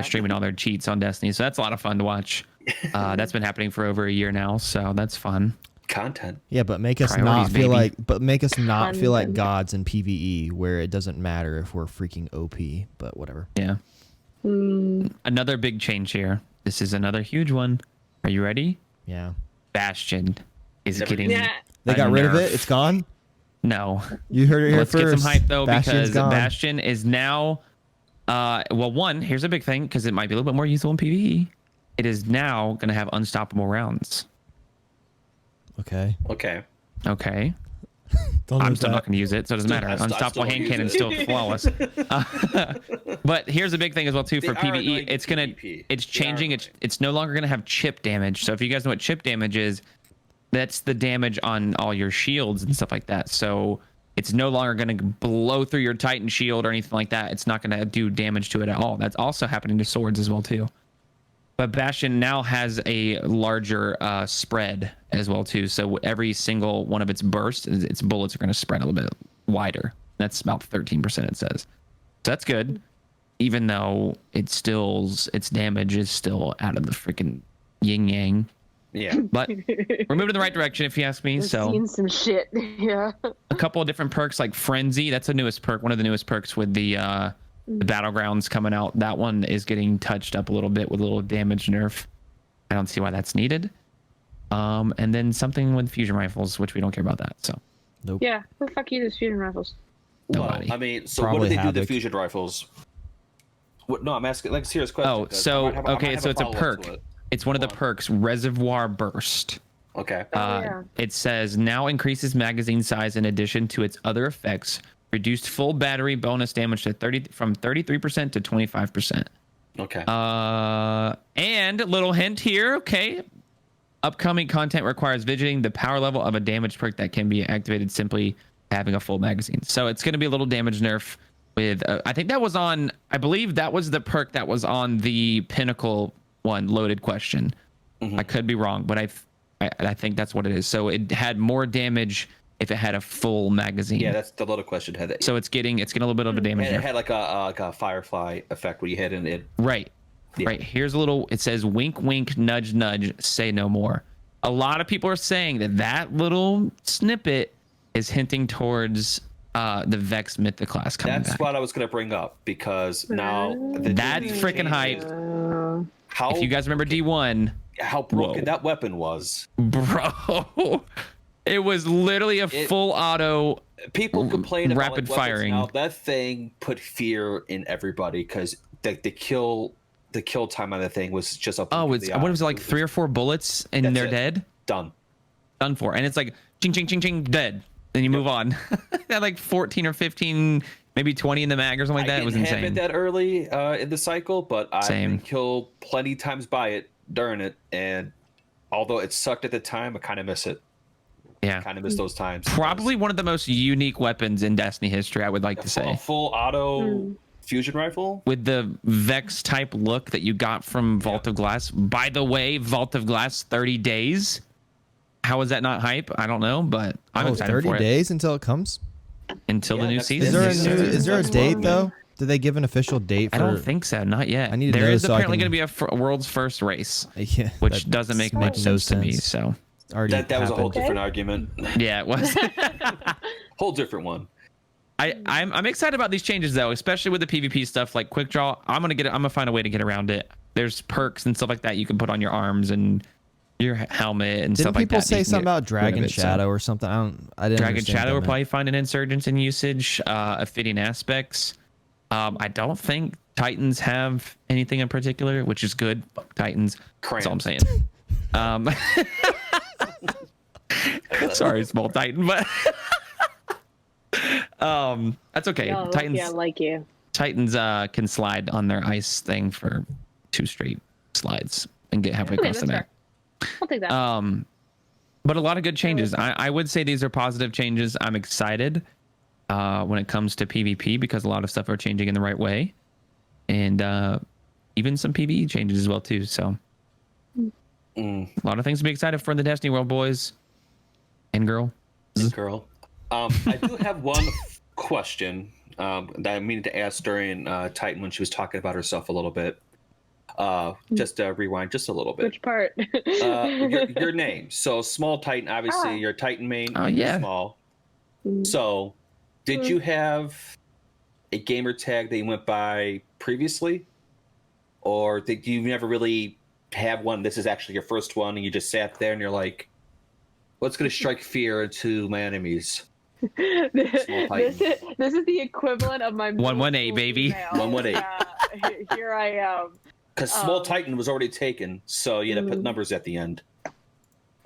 [SPEAKER 4] streaming all their cheats on Destiny. So that's a lot of fun to watch. That's been happening for over a year now, so that's fun.
[SPEAKER 3] content.
[SPEAKER 1] Yeah, but make us
[SPEAKER 4] Priorities,
[SPEAKER 1] not feel
[SPEAKER 4] baby.
[SPEAKER 1] like gods in PvE, where it doesn't matter if we're freaking OP. But whatever.
[SPEAKER 4] Yeah. Another big change here. This is another huge one. Are you ready?
[SPEAKER 1] Yeah.
[SPEAKER 4] Bastion is
[SPEAKER 3] Never-
[SPEAKER 4] getting.
[SPEAKER 2] Yeah.
[SPEAKER 1] They
[SPEAKER 4] a
[SPEAKER 1] got rid of
[SPEAKER 4] nerf.
[SPEAKER 1] it. It's gone.
[SPEAKER 4] No.
[SPEAKER 1] You heard it here
[SPEAKER 4] Let's
[SPEAKER 1] first.
[SPEAKER 4] get some hype though,
[SPEAKER 1] Bastion's
[SPEAKER 4] because
[SPEAKER 1] gone.
[SPEAKER 4] Bastion is now. One, here's a big thing because it might be a little bit more useful in PvE. It is now going to have unstoppable rounds.
[SPEAKER 1] Okay.
[SPEAKER 3] Okay.
[SPEAKER 4] Okay. I'm still not going to use it, so it doesn't matter. Unstoppable hand cannon is still flawless. But here's a big thing as well too for PvE. It's changing. It's no longer going to have chip damage. So if you guys know what chip damage is, that's the damage on all your shields and stuff like that. So it's no longer going to blow through your Titan shield or anything like that. It's not going to do damage to it at all. That's also happening to swords as well too. But Bastion now has a larger spread as well too. So every single one of its bursts, its bullets are going to spread a little bit wider. That's about 13%, it says. So that's good, even though its damage is still out of the freaking yin yang.
[SPEAKER 3] Yeah.
[SPEAKER 4] But we're moving in the right direction, if you ask me.
[SPEAKER 2] I've
[SPEAKER 4] So
[SPEAKER 2] seen some shit. Yeah.
[SPEAKER 4] a couple of different perks like Frenzy. That's the newest perk. One of the newest perks with the Battlegrounds coming out. That one is getting touched up a little bit with a little damage nerf. I don't see why that's needed. And then something with fusion rifles, which we don't care about that. So
[SPEAKER 1] Nope.
[SPEAKER 2] Yeah. Who the fuck uses fusion rifles?
[SPEAKER 4] Nobody.
[SPEAKER 3] Well, I mean, so
[SPEAKER 1] Probably
[SPEAKER 3] what do they do to
[SPEAKER 1] Havoc.
[SPEAKER 3] fusion rifles? What, no, I'm asking like a serious question.
[SPEAKER 4] Oh,
[SPEAKER 3] 'cause
[SPEAKER 4] so
[SPEAKER 3] I might have
[SPEAKER 4] okay, so it's a
[SPEAKER 3] follow-up
[SPEAKER 4] perk.
[SPEAKER 3] to it.
[SPEAKER 4] It's one of the
[SPEAKER 3] Go on.
[SPEAKER 4] perks, Reservoir Burst.
[SPEAKER 3] Okay.
[SPEAKER 2] Yeah.
[SPEAKER 4] It says now increases magazine size in addition to its other effects. Reduced full battery bonus damage to 33% to 25%.
[SPEAKER 3] Okay.
[SPEAKER 4] And a little hint here, okay. Upcoming content requires visiting the power level of a damage perk that can be activated simply having a full magazine. So it's going to be a little damage nerf with, I believe that was the perk that was on the Pinnacle one, loaded question.
[SPEAKER 3] Mhm.
[SPEAKER 4] I could be wrong, but I think that's what it is. So it had more damage if it had a full magazine.
[SPEAKER 3] Yeah, that's the loaded question had that.
[SPEAKER 4] So it's getting a little bit of a damage
[SPEAKER 3] And it
[SPEAKER 4] nerf.
[SPEAKER 3] had like a firefly effect where you hit and it.
[SPEAKER 4] Right.
[SPEAKER 3] Yeah.
[SPEAKER 4] Right. Here's a little, it says wink, wink, nudge, nudge, say no more. A lot of people are saying that little snippet is hinting towards the Vex Mythoclast coming
[SPEAKER 3] That's
[SPEAKER 4] back.
[SPEAKER 3] what I was gonna bring up because now
[SPEAKER 4] That's freaking hype.
[SPEAKER 3] How
[SPEAKER 4] If you guys remember D1,
[SPEAKER 3] how broken
[SPEAKER 4] Whoa.
[SPEAKER 3] that weapon was.
[SPEAKER 4] bro, it was literally a full auto.
[SPEAKER 3] People complain about
[SPEAKER 4] rapid
[SPEAKER 3] like, weapons
[SPEAKER 4] firing.
[SPEAKER 3] now. That thing put fear in everybody because the kill time on the thing was just a
[SPEAKER 4] Oh, what was it, like 3 or 4 bullets and
[SPEAKER 3] That's
[SPEAKER 4] they're
[SPEAKER 3] it.
[SPEAKER 4] dead?
[SPEAKER 3] done.
[SPEAKER 4] Done for. And it's like ching, ching, ching, ching, dead. Then you move on. That like 14 or 15, maybe 20 in the mag or something like that. It was
[SPEAKER 3] didn't have
[SPEAKER 4] insane.
[SPEAKER 3] it that early in the cycle, but I've
[SPEAKER 4] Same.
[SPEAKER 3] been killed plenty times by it during it, and although it sucked at the time, I kind of miss it.
[SPEAKER 4] Yeah.
[SPEAKER 3] Kind of miss those times.
[SPEAKER 4] Probably one of the most unique weapons in Destiny history, I would like to
[SPEAKER 3] a
[SPEAKER 4] say.
[SPEAKER 3] full auto fusion rifle.
[SPEAKER 4] With the Vex type look that you got from Vault of Glass. By the way, Vault of Glass 30 days. How is that not hype? I don't know, but I'm excited
[SPEAKER 1] 30
[SPEAKER 4] for it.
[SPEAKER 1] days until it comes?
[SPEAKER 4] Until the
[SPEAKER 3] Yeah,
[SPEAKER 4] new
[SPEAKER 3] that's-
[SPEAKER 4] season.
[SPEAKER 1] Is there a
[SPEAKER 3] That's
[SPEAKER 1] date
[SPEAKER 3] wrong,
[SPEAKER 1] though? Did they give an official date for
[SPEAKER 4] I don't think so. Not yet.
[SPEAKER 1] I need to
[SPEAKER 4] There
[SPEAKER 1] know
[SPEAKER 4] is
[SPEAKER 1] so I
[SPEAKER 4] apparently
[SPEAKER 1] can-
[SPEAKER 4] going to be a world's first race,
[SPEAKER 1] Yeah,
[SPEAKER 4] which
[SPEAKER 1] that
[SPEAKER 4] doesn't make
[SPEAKER 1] makes
[SPEAKER 4] much sense to me. So
[SPEAKER 1] already
[SPEAKER 3] That was a whole
[SPEAKER 1] happened.
[SPEAKER 3] different argument.
[SPEAKER 4] yeah, it was.
[SPEAKER 3] Whole different one.
[SPEAKER 4] I'm excited about these changes though, especially with the PvP stuff like Quickdraw. I'm gonna find a way to get around it. There's perks and stuff like that you can put on your arms and your helmet and
[SPEAKER 1] Didn't
[SPEAKER 4] stuff like that.
[SPEAKER 1] people say
[SPEAKER 4] You can
[SPEAKER 1] something
[SPEAKER 4] get
[SPEAKER 1] about
[SPEAKER 4] rid of
[SPEAKER 1] Dragon
[SPEAKER 4] it, so.
[SPEAKER 1] Shadow or something? I didn't
[SPEAKER 4] Dragon
[SPEAKER 1] understand
[SPEAKER 4] Shadow
[SPEAKER 1] what
[SPEAKER 4] will
[SPEAKER 1] that
[SPEAKER 4] probably find an insurgence in usage, fitting aspects. I don't think Titans have anything in particular, which is good. Fuck Titans. That's all I'm saying. Sorry, small Titan, but that's okay.
[SPEAKER 2] Yeah,
[SPEAKER 4] Titans.
[SPEAKER 2] I like you.
[SPEAKER 4] Titans can slide on their ice thing for 2 straight slides and get halfway
[SPEAKER 2] Okay,
[SPEAKER 4] across the
[SPEAKER 2] that's
[SPEAKER 4] map.
[SPEAKER 2] fair. I'll take that.
[SPEAKER 4] But a lot of good changes. I would say these are positive changes. I'm excited when it comes to PvP because a lot of stuff are changing in the right way, and even some PvE changes as well too. So a lot of things to be excited for in the Destiny world, boys and girl.
[SPEAKER 3] Girl. I do have one question that I needed to ask during Titan when she was talking about herself a little bit. Just rewind just a little bit.
[SPEAKER 2] Which part?
[SPEAKER 3] Your name. So small Titan, obviously your Titan main.
[SPEAKER 4] Oh, yeah.
[SPEAKER 3] Small. So did you have a gamer tag that you went by previously? Or did you never really have one? This is actually your first one and you just sat there and you're like, what's going to strike fear into my enemies?
[SPEAKER 2] this is the equivalent of my
[SPEAKER 4] 118, baby.
[SPEAKER 3] 118.
[SPEAKER 2] Here I am.
[SPEAKER 3] Because small Titan was already taken, so you had to put numbers at the end.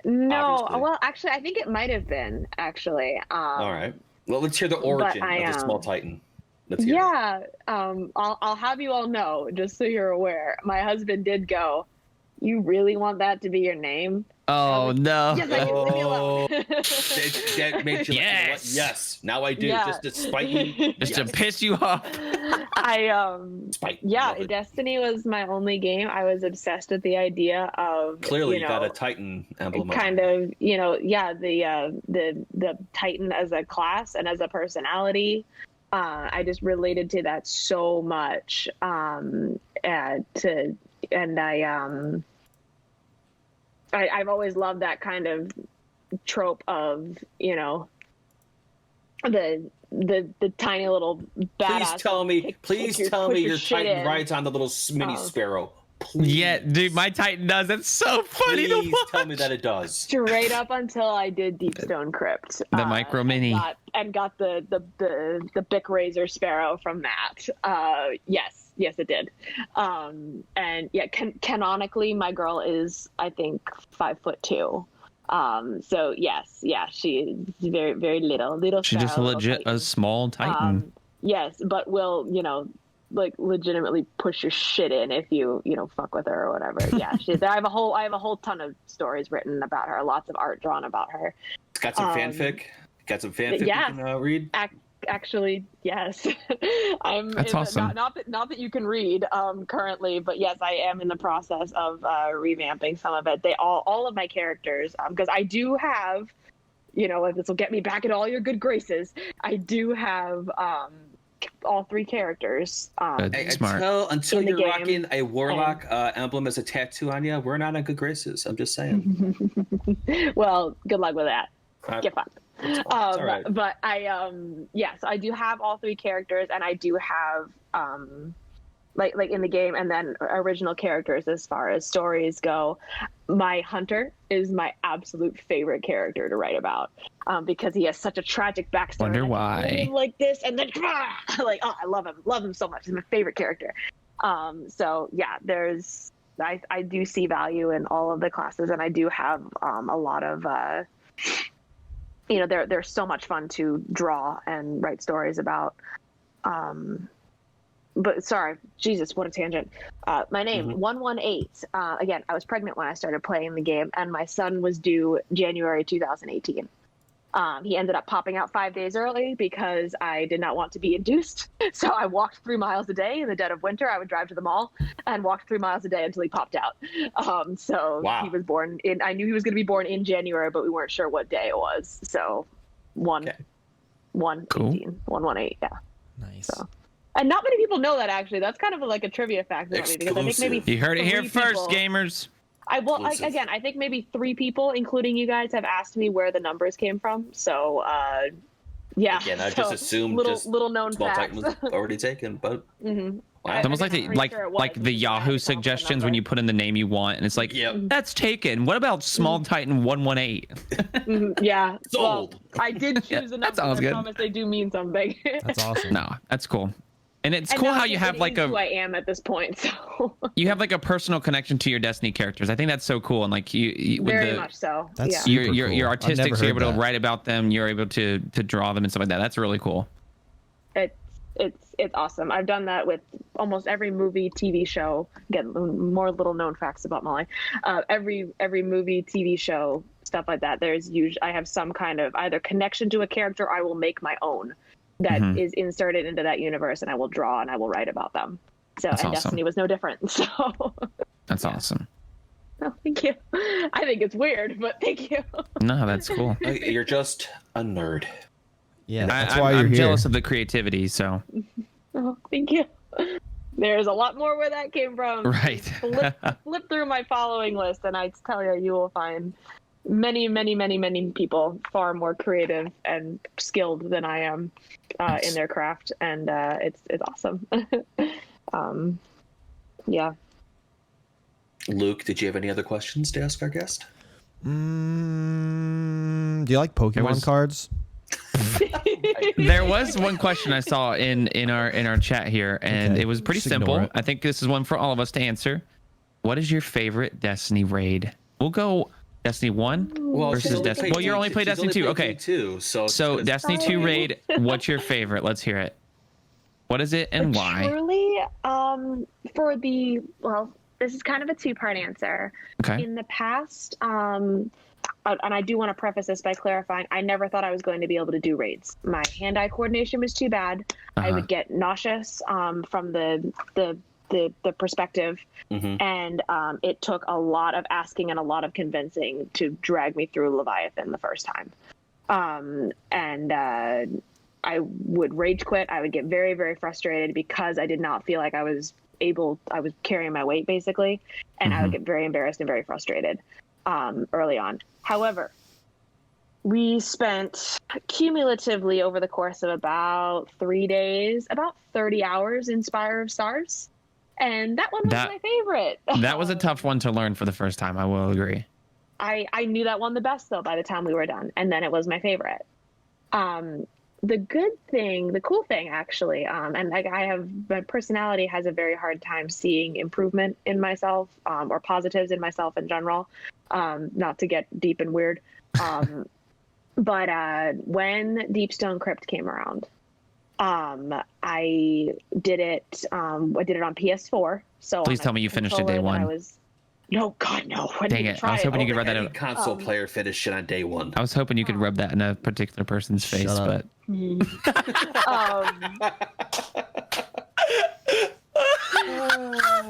[SPEAKER 2] No,
[SPEAKER 3] Obviously.
[SPEAKER 2] well, actually, I think it might have been actually.
[SPEAKER 3] All right. Well, let's hear the origin of the small Titan. Let's hear it.
[SPEAKER 2] I'll have you all know, just so you're aware. My husband did go, "You really want that to be your name?"
[SPEAKER 4] Oh no.
[SPEAKER 2] Yes, I do. Leave me alone.
[SPEAKER 3] That made you like, you know what? Yes, now I do.
[SPEAKER 2] Yeah.
[SPEAKER 3] Just to spite me.
[SPEAKER 4] Just to
[SPEAKER 3] Yes.
[SPEAKER 4] piss you off.
[SPEAKER 3] Spite.
[SPEAKER 2] Yeah,
[SPEAKER 3] Love it.
[SPEAKER 2] Destiny was my only game. I was obsessed with the idea of
[SPEAKER 3] Clearly,
[SPEAKER 2] you
[SPEAKER 3] you got
[SPEAKER 2] know,
[SPEAKER 3] a Titan emblem.
[SPEAKER 2] kind of, you know, yeah, the Titan as a class and as a personality. I just related to that so much. I've always loved that kind of trope of, you know, the tiny little badass.
[SPEAKER 3] Please tell me your Titan rides on the little mini sparrow. Please.
[SPEAKER 4] Yeah, dude, my Titan does. That's so funny to
[SPEAKER 3] Please
[SPEAKER 4] watch.
[SPEAKER 3] tell me that it does.
[SPEAKER 2] Straight up until I did Deepstone Crypt.
[SPEAKER 4] The micro mini.
[SPEAKER 2] And got the Bic Razor Sparrow from that. Yes, it did. And yeah, canonically, my girl is, I think, 5'2". So yes, yeah, she is very, very little. She's
[SPEAKER 4] just legit a small Titan.
[SPEAKER 2] Yes, but will, you know, like legitimately push your shit in if you know, fuck with her or whatever. Yeah, I have a whole ton of stories written about her, lots of art drawn about her.
[SPEAKER 3] It's got some fanfic. Got some fanfic
[SPEAKER 2] yeah,
[SPEAKER 3] you can read.
[SPEAKER 2] Actually, yes.
[SPEAKER 4] That's awesome.
[SPEAKER 2] Not that you can read currently, but yes, I am in the process of revamping some of it. All of my characters, because I do have, you know, this will get me back in all your good graces. I do have all 3 characters.
[SPEAKER 4] Smart.
[SPEAKER 3] Until you're rocking a warlock emblem as a tattoo on you, we're not in good graces. I'm just saying.
[SPEAKER 2] Well, good luck with that. Get fucked.
[SPEAKER 3] Right.
[SPEAKER 2] But I so I do have all 3 characters, and I do have like in the game, and then original characters as far as stories go. My hunter is my absolute favorite character to write about, because he has such a tragic backstory.
[SPEAKER 4] Wonder why.
[SPEAKER 2] Like this, and then like, oh, I love him so much. He's my favorite character. So yeah, I do see value in all of the classes, and I do have a lot of you know, they're so much fun to draw and write stories about. But sorry, Jesus, what a tangent. My name, 118. Again, I was pregnant when I started playing the game, and my son was due January 2018. He ended up popping out 5 days early because I did not want to be induced. So I walked 3 miles a day in the dead of winter. I would drive to the mall and walk 3 miles a day until he popped out.
[SPEAKER 3] Wow.
[SPEAKER 2] He was born I knew he was going to be born in January, but we weren't sure what day it was. So 118, 118, yeah.
[SPEAKER 1] Nice.
[SPEAKER 2] So. And not many people know that, actually. That's kind of like a trivia fact about me, because I think maybe
[SPEAKER 4] you heard it here
[SPEAKER 2] 3
[SPEAKER 4] first,
[SPEAKER 2] people,
[SPEAKER 4] gamers.
[SPEAKER 2] Again, I think maybe 3 people, including you guys, have asked me where the numbers came from. So, yeah.
[SPEAKER 3] Again, I just assumed
[SPEAKER 2] little known
[SPEAKER 3] small
[SPEAKER 2] facts.
[SPEAKER 3] Titan was already taken, but wow.
[SPEAKER 4] It's almost like the Yahoo suggestions when you put in the name you want, and it's like, that's taken. What about small Titan 118?
[SPEAKER 2] Yeah.
[SPEAKER 3] Sold.
[SPEAKER 2] Well, I did choose a number.
[SPEAKER 4] sounds good.
[SPEAKER 2] I promise they do mean something.
[SPEAKER 1] That's awesome.
[SPEAKER 4] No, that's cool. And it's cool how you have like
[SPEAKER 2] who I am at this point. So
[SPEAKER 4] you have like a personal connection to your Destiny characters. I think that's so cool. And like you with
[SPEAKER 2] very much so.
[SPEAKER 1] That's
[SPEAKER 2] yeah.
[SPEAKER 1] super cool.
[SPEAKER 4] You're artistic, so you're able
[SPEAKER 1] that.
[SPEAKER 4] to write about them. You're able to draw them and stuff like that. That's really cool.
[SPEAKER 2] It's awesome. I've done that with almost every movie, TV show. Again, more little known facts about Molly. Every movie, TV show, stuff like that. I have some kind of either connection to a character, or I will make my own that is inserted into that universe, and I will draw and I will write about them. So,
[SPEAKER 4] That's
[SPEAKER 2] and
[SPEAKER 4] awesome.
[SPEAKER 2] Destiny was no different. So
[SPEAKER 4] That's awesome.
[SPEAKER 2] oh, thank you. I think it's weird, but thank you.
[SPEAKER 4] No, that's cool.
[SPEAKER 3] You're just a nerd.
[SPEAKER 1] Yeah, that's why you're
[SPEAKER 4] I'm
[SPEAKER 1] here.
[SPEAKER 4] jealous of the creativity. So
[SPEAKER 2] Oh, thank you. There's a lot more where that came from.
[SPEAKER 4] right.
[SPEAKER 2] Flip through my following list, and I tell you will find many people far more creative and skilled than I am in their craft, and it's awesome. Yeah.
[SPEAKER 3] Luke, did you have any other questions to ask our guest?
[SPEAKER 1] Do you like Pokemon cards?
[SPEAKER 4] There was one question I saw in our chat here, and
[SPEAKER 1] Okay,
[SPEAKER 4] it was pretty
[SPEAKER 1] just ignore
[SPEAKER 4] simple.
[SPEAKER 1] it.
[SPEAKER 4] I think this is one for all of us to answer. What is your favorite Destiny raid? We'll go Destiny 1
[SPEAKER 3] Well,
[SPEAKER 4] versus
[SPEAKER 3] she's
[SPEAKER 4] Destiny. Well, you're only playing Destiny 2. Okay. So Destiny 2 raid, what's your favorite? Let's hear it. What is it and why?
[SPEAKER 2] Truly, this is kind of a two-part answer.
[SPEAKER 4] Okay.
[SPEAKER 2] In the past, and I do want to preface this by clarifying, I never thought I was going to be able to do raids. My hand-eye coordination was too bad. I would get nauseous from the perspective, and it took a lot of asking and a lot of convincing to drag me through Leviathan the first time. I would rage quit. I would get very, very frustrated because I did not feel like I was carrying my weight basically. And I would get very embarrassed and very frustrated early on. However, we spent cumulatively over the course of about 3 days, about 30 hours in Spire of Stars. And that one was my favorite.
[SPEAKER 4] That was a tough one to learn for the first time. I will agree.
[SPEAKER 2] I knew that one the best though by the time we were done. And then it was my favorite. The cool thing actually, and my personality has a very hard time seeing improvement in myself, or positives in myself in general, not to get deep and weird. But when Deepstone Crypt came around, I did it on PS4. So
[SPEAKER 4] please tell me you finished it day one.
[SPEAKER 2] No, God, no.
[SPEAKER 4] Dang it. I was hoping you could rub that in.
[SPEAKER 3] Console player finished it on day one.
[SPEAKER 4] I was hoping you could rub that in a particular person's face, but.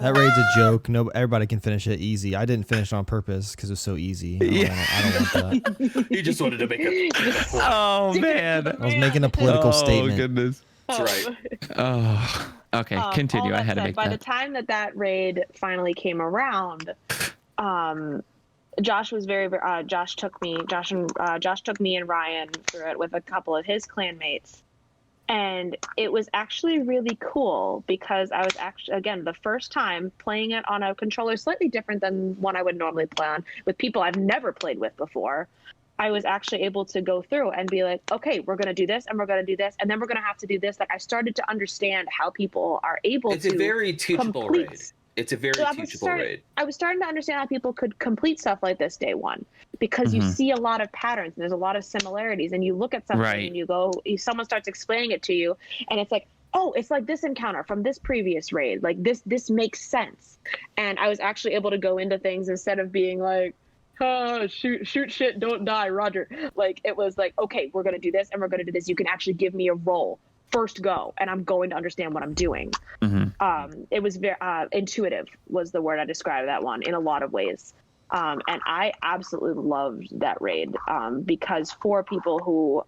[SPEAKER 1] That raid's a joke. No, everybody can finish it easy. I didn't finish it on purpose because it was so easy. I don't want that.
[SPEAKER 3] You just wanted to make a point.
[SPEAKER 4] Oh, man.
[SPEAKER 1] I was making a political statement.
[SPEAKER 4] Oh, goodness.
[SPEAKER 3] That's right.
[SPEAKER 4] Oh, okay. Continue. I had to make
[SPEAKER 2] by
[SPEAKER 4] that.
[SPEAKER 2] the time that raid finally came around, Josh was Josh took me and Ryan through it with a couple of his clanmates. And it was actually really cool because I was actually, again, the first time playing it on a controller slightly different than one I would normally play on with people I've never played with before. I was actually able to go through and be like, okay, we're going to do this and we're going to do this. And then we're going to have to do this. Like I started to understand how people are able to.
[SPEAKER 3] It's a very teachable raid. It's a very teachable raid.
[SPEAKER 2] I was starting to understand how people could complete stuff like this day one because you see a lot of patterns and there's a lot of similarities and you look at something and you go, someone starts explaining it to you and it's like, oh, it's like this encounter from this previous raid. Like this makes sense. And I was actually able to go into things instead of being like, shoot shit, don't die, Roger. Like it was like, okay, we're gonna do this and we're gonna do this. You can actually give me a role, first go, and I'm going to understand what I'm doing. It was very intuitive was the word I described that one in a lot of ways. And I absolutely loved that raid because for people who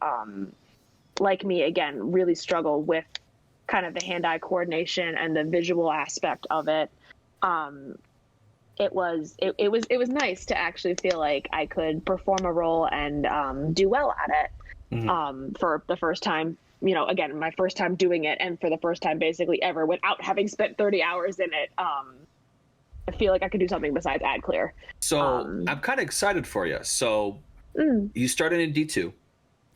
[SPEAKER 2] like me again really struggle with kind of the hand-eye coordination and the visual aspect of it. It was nice to actually feel like I could perform a role and do well at it for the first time. You know, again, my first time doing it, and for the first time basically ever without having spent 30 hours in it. I feel like I could do something besides ad clear.
[SPEAKER 3] So I'm kind of excited for you. So you started in D2.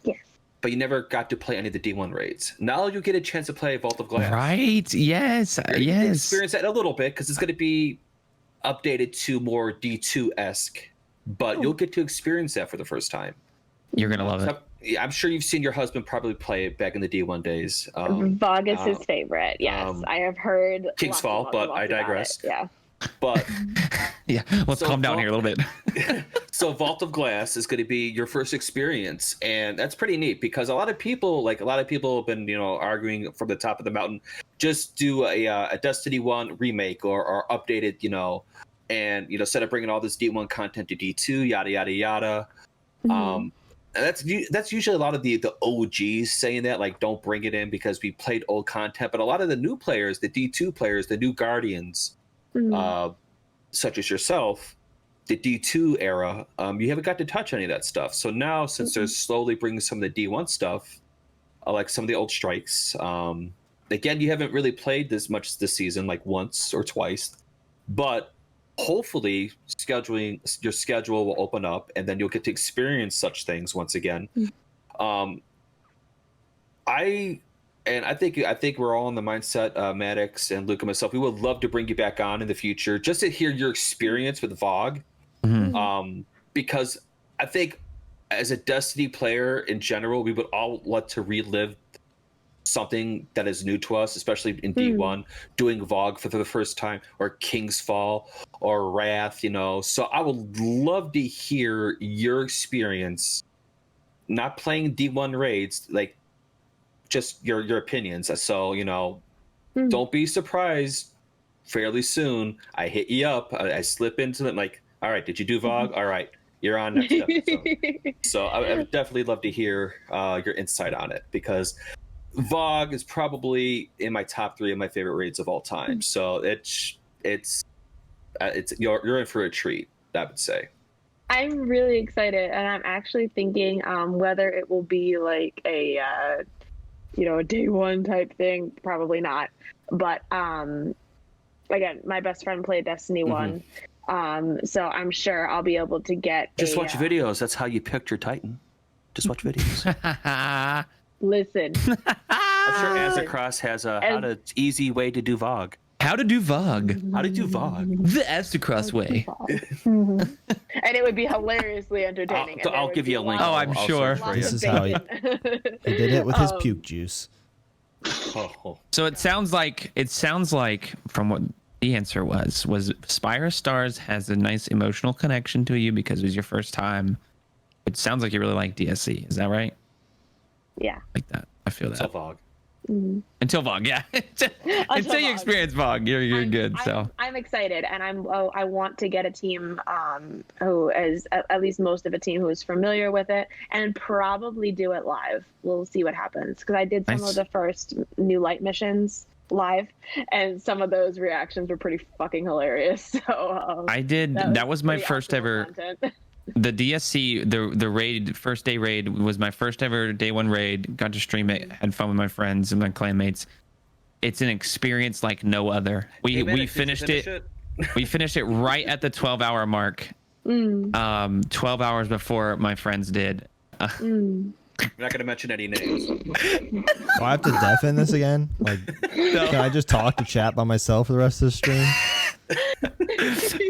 [SPEAKER 2] Yes.
[SPEAKER 3] But you never got to play any of the D1 raids. Now you get a chance to play Vault of Glass.
[SPEAKER 4] Right. Yes. Yes.
[SPEAKER 3] Experience that a little bit because it's going to be updated to more D2-esque, but you'll get to experience that for the first time.
[SPEAKER 4] You're going to love it.
[SPEAKER 3] I'm sure you've seen your husband probably play it back in the D1 days.
[SPEAKER 2] VOG is his favorite. Yes, I have heard.
[SPEAKER 3] King's Fall, but I digress.
[SPEAKER 2] Yeah.
[SPEAKER 3] But
[SPEAKER 4] yeah, let's calm down here a little bit.
[SPEAKER 3] So Vault of Glass is going to be your first experience, and that's pretty neat because a lot of people have been, arguing from the top of the mountain, just do a Destiny 1 remake or updated, and instead of bringing all this D1 content to D2, yada yada yada. That's usually a lot of the OGs saying that, like, don't bring it in because we played old content. But a lot of the new players, the D2 players, the new Guardians, such as yourself, the D2 era, you haven't got to touch any of that stuff. So now, since they're slowly bringing some of the D1 stuff, like some of the old strikes, again, you haven't really played this much this season, like once or twice, but hopefully your schedule will open up and then you'll get to experience such things once again. I think we're all in the mindset, Maddox and Luke and myself, we would love to bring you back on in the future just to hear your experience with VOG. because I think as a Destiny player in general, we would all want to relive something that is new to us, especially in D1, doing VOG for the first time, or King's Fall, or Wrath, So I would love to hear your experience, not playing D1 raids, like just your opinions. So, don't be surprisrised. Fairly soon, I hit you up. I slip into it like, all right, did you do VOG? All right, you're on next episode. So I would definitely love to hear your insight on it, because VOG is probably in my top 3 of my favorite raids of all time. So it's you're in for a treat, I would say.
[SPEAKER 2] I'm really excited, and I'm actually thinking whether it will be like a a day one type thing. Probably not, but again, my best friend played Destiny 1, so I'm sure I'll be able to get.
[SPEAKER 3] Just watch videos. That's how you picked your Titan. Just watch videos.
[SPEAKER 2] Listen,
[SPEAKER 3] I'm sure Azzacross has a easy way to do VOG.
[SPEAKER 4] How to do VOG.
[SPEAKER 3] How to do VOG.
[SPEAKER 4] The Azzacross way.
[SPEAKER 2] And it would be hilariously entertaining.
[SPEAKER 3] I'll give you a link.
[SPEAKER 4] Oh, I'm sure.
[SPEAKER 1] This is how he did it with his puke juice.
[SPEAKER 4] So it sounds like from what the answer was Spire Stars has a nice emotional connection to you because it was your first time. It sounds like you really like DSC. Is that right?
[SPEAKER 2] Yeah.
[SPEAKER 4] Like that. I feel that.
[SPEAKER 3] Until VOG.
[SPEAKER 4] Until VOG, yeah. Until you experience VOG, you're good. So
[SPEAKER 2] I'm excited, and I want to get a team who is at least most of a team who is familiar with it, and probably do it live. We'll see what happens, because I did some of the first New Light missions live, and some of those reactions were pretty fucking hilarious. So
[SPEAKER 4] I did. That was my first ever. Content. The DSC, the raid, first day raid was my first ever day 1 raid. Got to stream it, had fun with my friends and my clanmates. It's an experience like no other. We finished it. We finished it right at the 12-hour mark. 12 hours before my friends did.
[SPEAKER 3] I'm not going to mention any names.
[SPEAKER 1] Do I have to deafen this again? Like, can I just talk to chat by myself for the rest of the stream?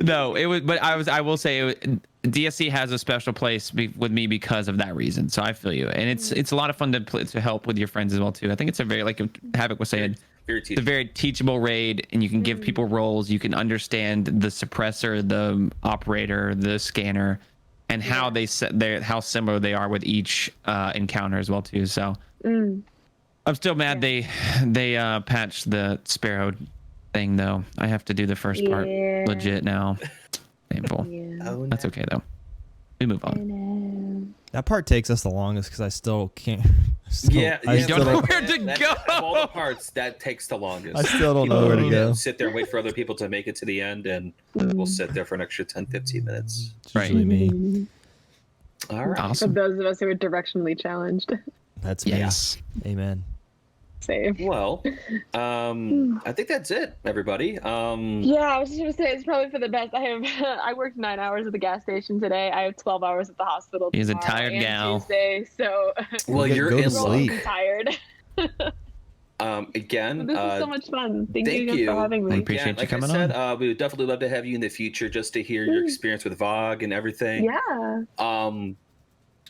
[SPEAKER 4] No, it was. But I will say, DSC has a special place with me because of that reason. So I feel you, and it's a lot of fun to help with your friends as well too. I think it's a very, like Havoc was saying, it's a very teachable raid, and you can give people roles. You can understand the suppressor, the operator, the scanner, and how how similar they are with each encounter as well too. So I'm still mad they patched the Sparrow thing though. I have to do the first part legit now. Painful. Oh, that's okay though. We move on.
[SPEAKER 1] That part takes us the longest because I still can't.
[SPEAKER 4] I don't know where to go.
[SPEAKER 3] Of all the parts, that takes the longest.
[SPEAKER 1] I still don't know where to go.
[SPEAKER 3] Sit there and wait for other people to make it to the end, and we'll sit there for an extra 10-15 minutes.
[SPEAKER 1] It's usually me.
[SPEAKER 3] All right.
[SPEAKER 4] Awesome.
[SPEAKER 2] For those of us who are directionally challenged.
[SPEAKER 1] That's me.
[SPEAKER 4] Yes.
[SPEAKER 1] Amen.
[SPEAKER 2] Same.
[SPEAKER 3] Well, I think that's it, everybody.
[SPEAKER 2] Yeah, I was just gonna say it's probably for the best. I worked 9 hours at the gas station today. I have 12 hours at the hospital.
[SPEAKER 4] He's a tired gal.
[SPEAKER 2] Tuesday, so
[SPEAKER 3] well, you're
[SPEAKER 1] go to
[SPEAKER 3] in
[SPEAKER 1] sleep.
[SPEAKER 3] luck.
[SPEAKER 2] Tired.
[SPEAKER 3] Again,
[SPEAKER 2] this is so much fun. Thank you again for having me.
[SPEAKER 4] I appreciate you coming
[SPEAKER 3] on. We would definitely love to have you in the future, just to hear your experience with VOG and everything.
[SPEAKER 2] Yeah.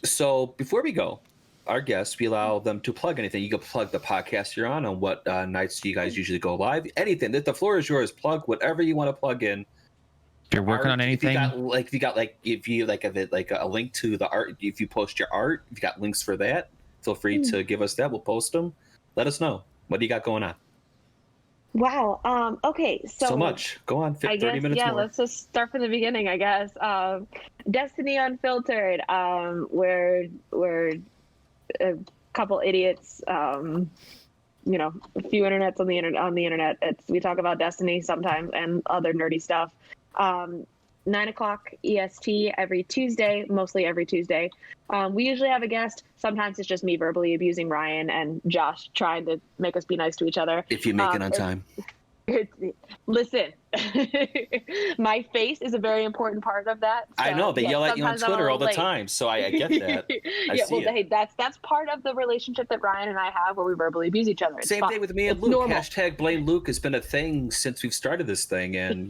[SPEAKER 3] So before we go, our guests, we allow them to plug anything. You can plug the podcast you're on what nights do you guys usually go live? Anything. The floor is yours. Plug whatever you want to plug in.
[SPEAKER 4] If you're working on anything,
[SPEAKER 3] if you a link to the art, if you post your art, if you got links for that, feel free to give us that. We'll post them. Let us know. What do you got going on?
[SPEAKER 2] Wow. Okay. So
[SPEAKER 3] much. Go on. 30 minutes more.
[SPEAKER 2] Let's just start from the beginning, I guess. Destiny Unfiltered. We're a couple idiots. A few internets on the internet. We talk about Destiny sometimes and other nerdy stuff. 9:00 EST every Tuesday, mostly every Tuesday. We usually have a guest. Sometimes it's just me verbally abusing Ryan and Josh trying to make us be nice to each other.
[SPEAKER 3] If you make it on time.
[SPEAKER 2] Listen, my face is a very important part of that. So,
[SPEAKER 3] I know they yell at you on
[SPEAKER 2] sometimes I'm a
[SPEAKER 3] Twitter all
[SPEAKER 2] little
[SPEAKER 3] the
[SPEAKER 2] late.
[SPEAKER 3] time, so I get that.
[SPEAKER 2] Yeah, well, hey, that's part of the relationship that Ryan and I have, where we verbally abuse each other. It's
[SPEAKER 3] Same
[SPEAKER 2] fine.
[SPEAKER 3] thing with me and
[SPEAKER 2] It's
[SPEAKER 3] Luke.
[SPEAKER 2] normal.
[SPEAKER 3] Hashtag blame Luke has been a thing since we've started this thing, and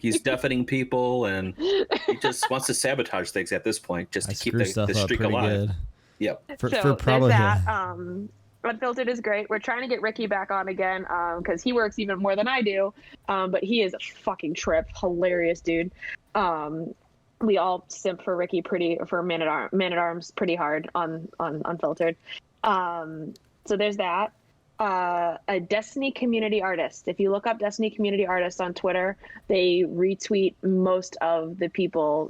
[SPEAKER 3] he's deafening people, and he just wants to sabotage things at this point just to keep the streak alive.
[SPEAKER 1] Good.
[SPEAKER 3] Yep.
[SPEAKER 2] So there's that. Unfiltered is great. We're trying to get Ricky back on again because he works even more than I do, but he is a fucking trip. Hilarious dude. We all simp for Ricky for Man at Arms pretty hard on Unfiltered. So there's that. A Destiny community artist. If you look up Destiny community artists on Twitter, they retweet most of the people.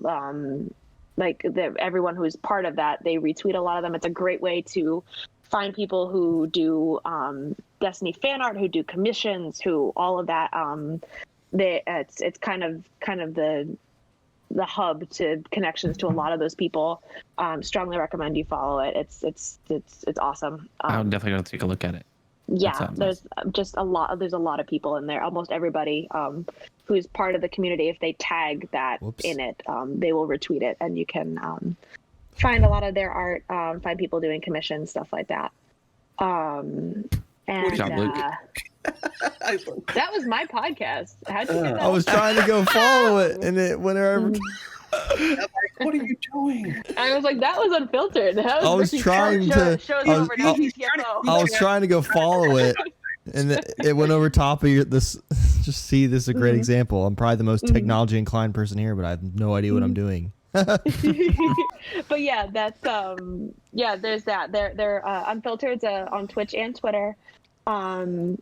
[SPEAKER 2] Everyone who's part of that, they retweet a lot of them. It's a great way to find people who do Destiny fan art, who do commissions, who all of that. It's kind of the hub to connections to a lot of those people. Strongly recommend you follow it. It's awesome.
[SPEAKER 4] I'll definitely go take a look at it.
[SPEAKER 2] Yeah, there's just a lot. There's a lot of people in there. Almost everybody who's part of the community, if they tag that in it, they will retweet it, and you can find a lot of their art. Find people doing commissions, stuff like that. And that was my podcast. How'd you get that?
[SPEAKER 1] I was trying to go follow it, and it whenever.
[SPEAKER 3] What are you doing?
[SPEAKER 2] I was like, that was Unfiltered. That was
[SPEAKER 1] I was trying to. I was trying to go follow it, and it went over top of this. Just see, this is a great example. I'm probably the most technology inclined person here, but I have no idea what I'm doing.
[SPEAKER 2] But yeah, that's there's that. They're Unfiltered's on Twitch and Twitter. The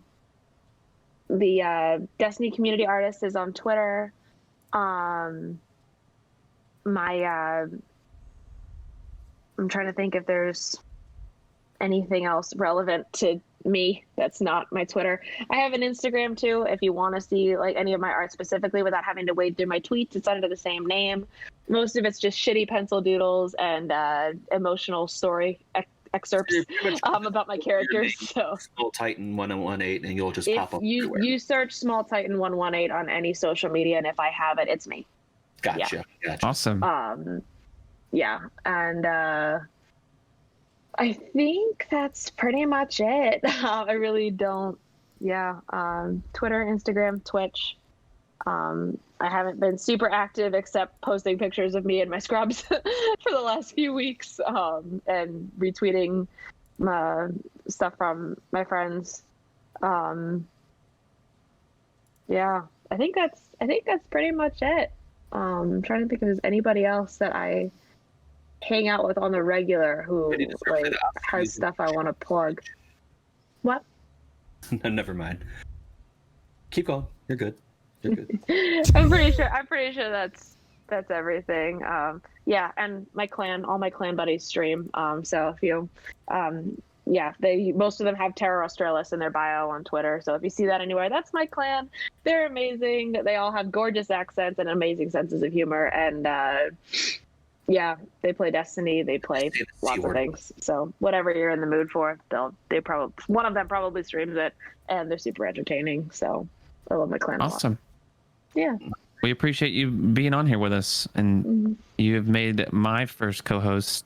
[SPEAKER 2] Destiny community artist is on Twitter. I'm trying to think if there's anything else relevant to me that's not my Twitter. I have an Instagram too, if you want to see like any of my art specifically without having to wade through my tweets. It's under the same name. Most of it's just shitty pencil doodles and emotional story excerpts about my characters. So
[SPEAKER 3] smolTITAN118 and you'll just pop up.
[SPEAKER 2] You search smolTITAN118 on any social media, and if I have it, it's me.
[SPEAKER 3] Gotcha.
[SPEAKER 4] Awesome.
[SPEAKER 2] Yeah, and I think that's pretty much it. I really don't. Yeah, Twitter, Instagram, Twitch. I haven't been super active except posting pictures of me and my scrubs for the last few weeks, and retweeting stuff from my friends. Yeah, I think that's pretty much it. I'm trying to think if there's anybody else that I hang out with on the regular who like has stuff I want to plug. What?
[SPEAKER 3] Never mind. Keep going. You're good.
[SPEAKER 2] I'm pretty sure that's everything. Yeah, and all my clan buddies stream. So if you most of them have Terra Australis in their bio on Twitter. So if you see that anywhere, that's my clan. They're amazing. They all have gorgeous accents and amazing senses of humor. And yeah, they play Destiny. They play lots of things. So whatever you're in the mood for, one of them probably streams it, and they're super entertaining. So I love my clan.
[SPEAKER 4] Awesome.
[SPEAKER 2] Yeah.
[SPEAKER 4] We appreciate you being on here with us, and you have made my first co-host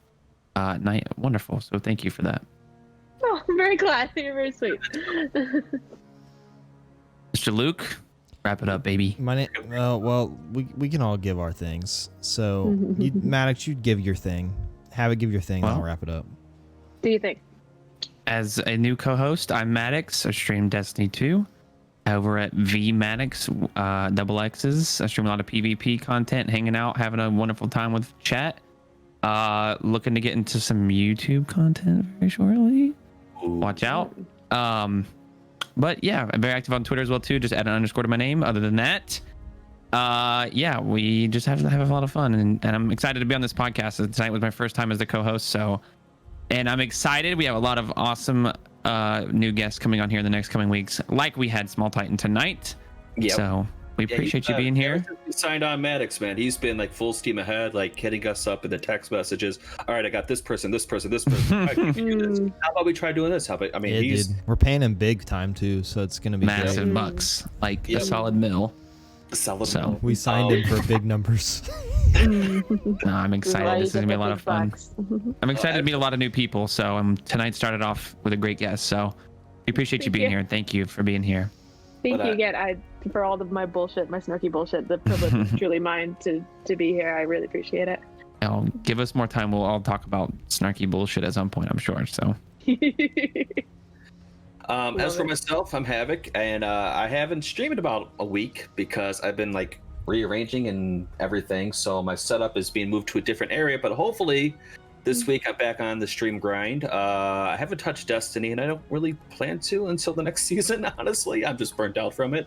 [SPEAKER 4] night wonderful. So thank you for that.
[SPEAKER 2] Oh, I'm very glad. You're very sweet.
[SPEAKER 4] Mr. Luke, wrap it up, baby.
[SPEAKER 1] My name. Well, we can all give our things. So, Maddox, you give your thing. Have it give your thing. And I'll wrap it up.
[SPEAKER 2] What do you think?
[SPEAKER 4] As a new co-host, I'm Maddox. I stream Destiny 2 over at VMaddox double X's. I stream a lot of PvP content, hanging out, having a wonderful time with chat. Looking to get into some YouTube content very shortly. Watch out. But yeah, I'm very active on Twitter as well too. Just add an underscore to my name. Other than that, yeah, we just have to have a lot of fun, and I'm excited to be on this podcast. Tonight was my first time as the co-host, so, and I'm excited. We have a lot of awesome new guests coming on here in the next coming weeks, like we had smolTITAN tonight.
[SPEAKER 3] Yep.
[SPEAKER 4] So We appreciate you being here.
[SPEAKER 3] He signed on Maddox, man. He's been like full steam ahead, like hitting us up in the text messages. All right, I got this person. How about we try doing this? How about, I mean,
[SPEAKER 1] yeah, dude. We're paying him big time too, so it's gonna be
[SPEAKER 4] massive
[SPEAKER 1] great.
[SPEAKER 4] bucks, like a solid mill.
[SPEAKER 3] So
[SPEAKER 1] we signed him for big numbers.
[SPEAKER 4] No, I'm excited. This is gonna be a lot of fun. I'm excited to meet a lot of new people. So tonight started off with a great guest. So we appreciate you being here. Thank you for being here.
[SPEAKER 2] Thank you again. For all of my bullshit, my snarky bullshit. The privilege is truly mine to be here. I really appreciate it.
[SPEAKER 4] Give us more time. We'll all talk about snarky bullshit at some point, I'm sure. So.
[SPEAKER 3] As for myself, I'm Havoc, and I haven't streamed in about a week because I've been like rearranging and everything. So my setup is being moved to a different area, but hopefully this week I'm back on the stream grind. I haven't touched Destiny, and I don't really plan to until the next season, honestly. I'm just burnt out from it.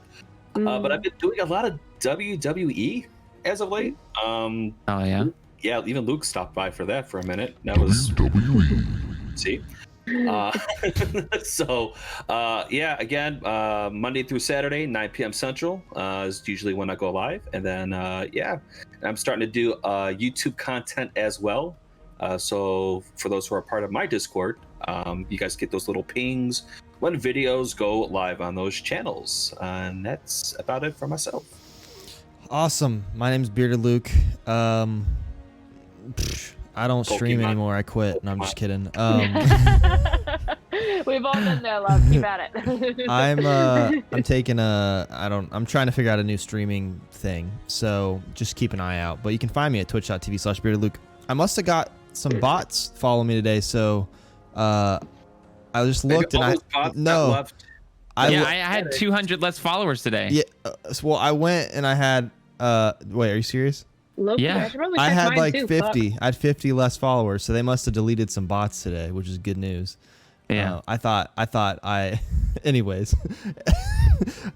[SPEAKER 3] But I've been doing a lot of WWE as of late.
[SPEAKER 4] Oh, yeah?
[SPEAKER 3] Yeah, even Luke stopped by for that for a minute. That was... WWE. See? Yeah, again, Monday through Saturday, 9 p.m. Central is usually when I go live. And then, I'm starting to do YouTube content as well. So for those who are part of my Discord, you guys get those little pings when videos go live on those channels. And that's about it for myself.
[SPEAKER 1] Awesome. My name's Bearded Luke. I don't stream anymore. I quit. No, I'm just kidding.
[SPEAKER 2] We've all been there, love. Keep at it.
[SPEAKER 1] I'm taking I'm trying to figure out a new streaming thing. So just keep an eye out. But you can find me at twitch.tv/beardedluke. I must have got some bots following me today. So I just looked and
[SPEAKER 4] I had 200 less followers today.
[SPEAKER 1] Yeah. Well, I went and I had wait, are you serious?
[SPEAKER 2] Yeah,
[SPEAKER 1] I had like 50. Fuck. I had 50 less followers, so they must have deleted some bots today, which is good news.
[SPEAKER 4] Yeah.
[SPEAKER 1] I thought anyways.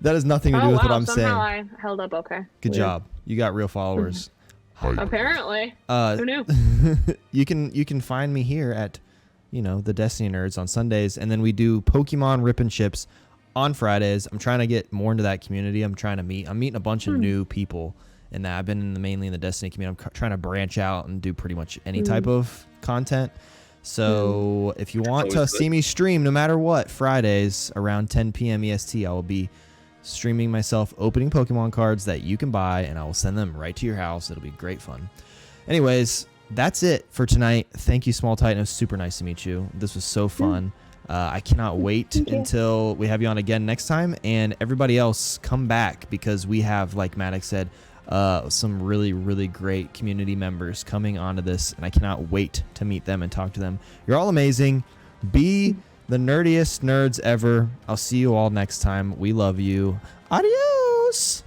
[SPEAKER 1] That has nothing to do with what I'm saying.
[SPEAKER 2] I held up okay.
[SPEAKER 1] Good job. You got real followers.
[SPEAKER 2] Apparently. Who knew?
[SPEAKER 1] You can find me here at, the Destiny Nerds on Sundays, and then we do Pokemon Rip and Chips on Fridays. I'm trying to get more into that community. I'm meeting a bunch of new people. And I've been mainly in the Destiny community. I'm trying to branch out and do pretty much any type of content. So if you want to see me stream, no matter what, Fridays around 10 p.m. EST, I will be streaming myself opening Pokemon cards that you can buy, and I will send them right to your house. It'll be great fun. Anyways, that's it for tonight. Thank you, smolTITAN. It was super nice to meet you. This was so fun. I cannot wait until we have you on again next time. And everybody else, come back because we have, like Maddox said, some really, really great community members coming onto this, and I cannot wait to meet them and talk to them. You're all amazing. Be the nerdiest nerds ever. I'll see you all next time. We love you. Adios.